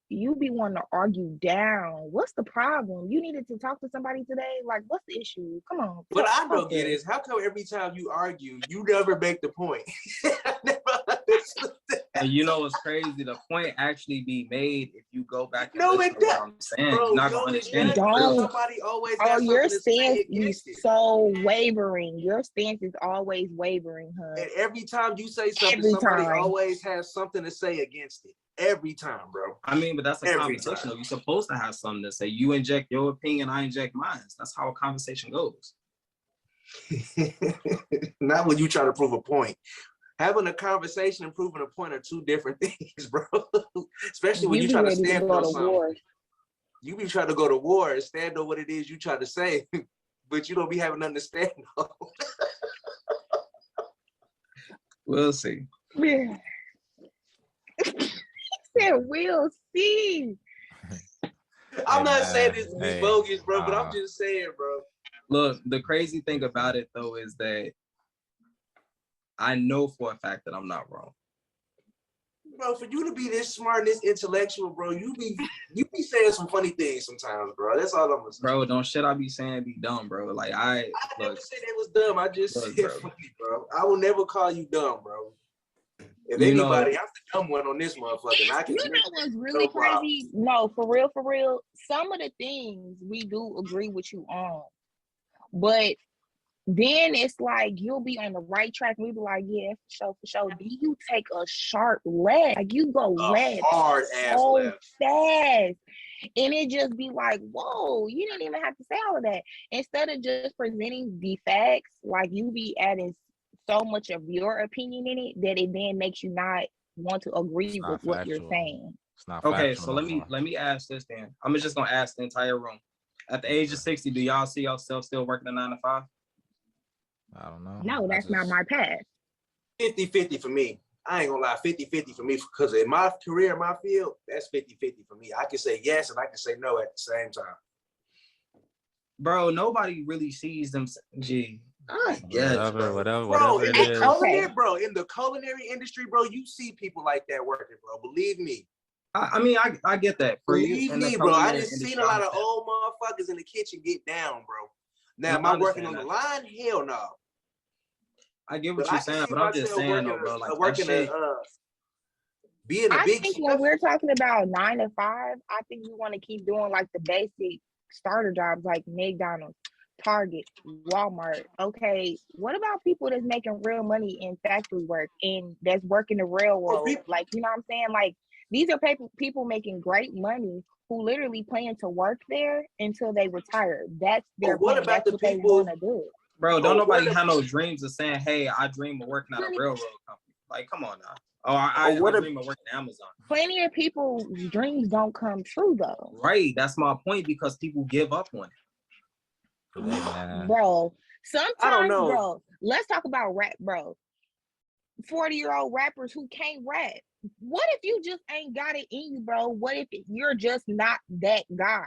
you be wanting to argue down. What's the problem? You needed to talk to somebody today. Like, what's the issue? Come on. What I talk don't get to is how come every time you argue, you never make the point? I never understood that. and you know what's crazy? The point actually be made if you go back and No, listen it to what I'm saying. Bro, You're not no, gonna it understand it. doesn't. Don't. Somebody always Oh, has your something to say stance is against it. so wavering. Your stance is always wavering, huh? And every time you say something, Every somebody time. always has something to say against it. Every time, bro. I mean, but that's a Every conversation. time. You're supposed to have something to say. You inject your opinion, I inject mine. That's how a conversation goes. Not when you try to prove a point. having a conversation and proving a point are two different things, bro. Especially when You you be try to ready to stand go on to something. war. You be trying to go to war and stand on what it is you try to say, but you don't be having nothing to stand on. We'll see. Yeah. Said we'll see. I'm not man, saying this to be hey, bogus, bro, but I'm just saying, bro. Look, the crazy thing about it though is that I know for a fact that I'm not wrong. Bro, for you to be this smart and this intellectual, bro, you be saying some funny things sometimes, bro. That's all I'm gonna say. Bro, don't shit I be saying be dumb, bro. Like I never said it was dumb. I just Look, said bro. funny, bro. I will never call you dumb, bro. If You know- anybody, I'm the dumb one on this motherfucker. And I can You know what's really crazy? No, for real. Some of the things we do agree with you on, but then it's like you'll be on the right track. And we be like, yeah, for sure. Then you take a sharp left, like you go left, hard ass so left. fast, and it just be like, whoa, you didn't even have to say all of that. Instead of just presenting the facts, like you be adding so much of your opinion in it that it then makes you not want to agree with what you're saying. It's not Okay, factual so let me ask this then. I'm just gonna ask the entire room. At the age of 60, do y'all see yourself still working a 9 to 5? I don't know. No, that's not my path. 50-50 for me. I ain't gonna lie, 50-50 for me, because in my career, my field, that's 50-50 for me. I can say yes and I can say no at the same time. Bro, nobody really sees them. Gee, I guess, Whatever Bro, it in the is. culinary industry, bro, you see people like that working, bro. Believe me. I mean, I get that. For Believe you, in the me, bro. I culinary just seen industry, a lot I of understand. old motherfuckers in the kitchen get down, bro. Now, No, am I I working on understand the line? Hell no. I get what But you're I can saying, see but I'm just myself saying, though, bro, like that working shit. being a I big think chef. when we're talking about 9 to 5, I think we want to keep doing like the basic starter jobs like McDonald's, Target, Walmart. Okay, what about people that's making real money in factory work and that's working the railroad? Like, you know what I'm saying? Like, these are people making great money who literally plan to work there until they retire. That's their what plan. about That's the what people- they want to do. Bro, don't Oh, nobody what have no dreams of saying, hey, I dream of working at a railroad company. Like, come on now. Oh, I dream of working at Amazon. Plenty of people's dreams don't come true, though. Right. That's my point, because people give up on it. Bro, sometimes, I don't know. bro, let's talk about rap, bro. 40-year-old rappers who can't rap. What if you just ain't got it in you, bro? What if you're just not that guy?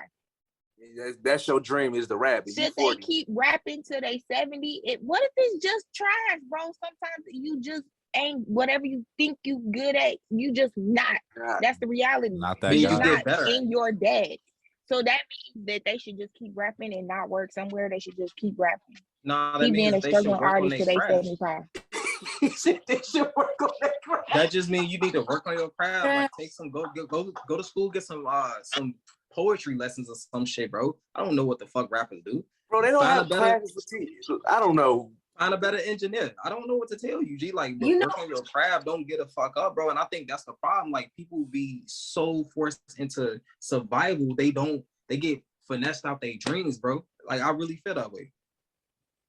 That's your dream, is the rap. Should they keep rapping till they 70? What if it's just trash, bro? Sometimes you just ain't whatever you think you good at, you just not. That's the reality. Not that You're guy. not in your dad. So that means that they should just keep rapping and not work somewhere. They should just keep rapping. Nah, that Keep being means a they should struggling work on artist their till they craft. 75. He said they should work on that craft. That just means you need to work on your craft. Like, take some go to school, get some poetry lessons or some shit, bro. I don't know what the fuck rappers do. Bro, they don't Find have a better- classes for teachers. I don't know. Find a better engineer. I don't know what to tell you, G. Like, bro, You know- work on your craft. Don't get a fuck up, bro. And I think that's the problem. Like, people be so forced into survival, they get finessed out their dreams, bro. Like, I really feel that way.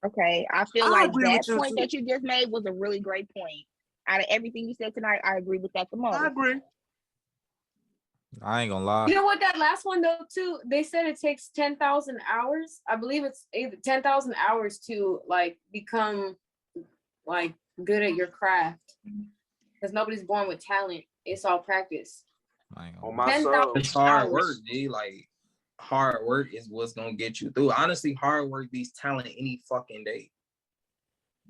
Okay, I feel I like agree that with you, point too. that you just made was a really great point. Out of everything you said tonight, I agree with that the most. I agree. I ain't gonna lie. You know what, that last one though too, they said it takes 10,000 hours. I believe it's 10,000 hours to like become like good at your craft, because nobody's born with talent. It's all practice. I ain't On gonna lie. my 10,000 soul. It's hard hours. work, G. Like, hard work is what's gonna get you through. Honestly, hard work beats talent any fucking day.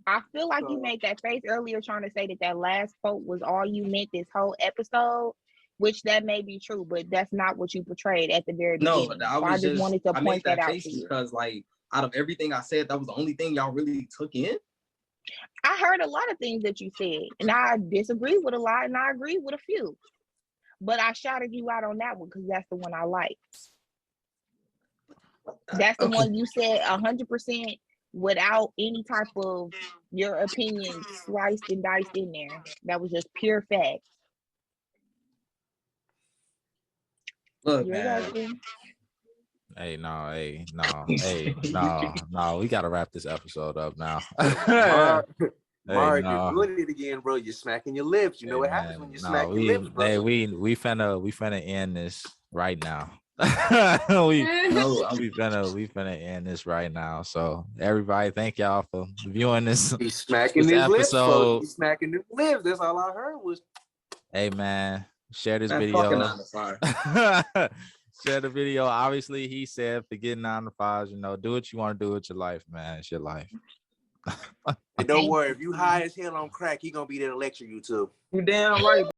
I feel like you made that face earlier trying to say that that last quote was all you meant this whole episode, which that may be true, but that's not what you portrayed at the very No, beginning. I So was just wanted to I point made that that out face to you. because, like, out of everything I said, that was the only thing y'all really took in. I heard a lot of things that you said, and I disagree with a lot, and I agree with a few. But I shouted you out on that one because that's the one I like. That's the Okay. one you said 100% without any type of your opinion sliced and diced in there. That was just pure fact. Look, You're man. welcome. Hey, no. We gotta wrap this episode up now. Mark, no. you're doing it again, bro. You're smacking your lips. You know what happens when you smack your lips, bro. Hey, we finna end this right now. we finna end this right now. So everybody, thank y'all for viewing this. He's smacking this his lips, episode. folks. He's smacking his lips. That's all I heard was. Hey man, share this Man, video. fucking 9 to 5. Share the video. Obviously, he said forget 9 to 5s. You know, do what you want to do with your life, man. It's your life. And don't worry, if you high as hell on crack, he gonna be there to lecture you too. You damn right.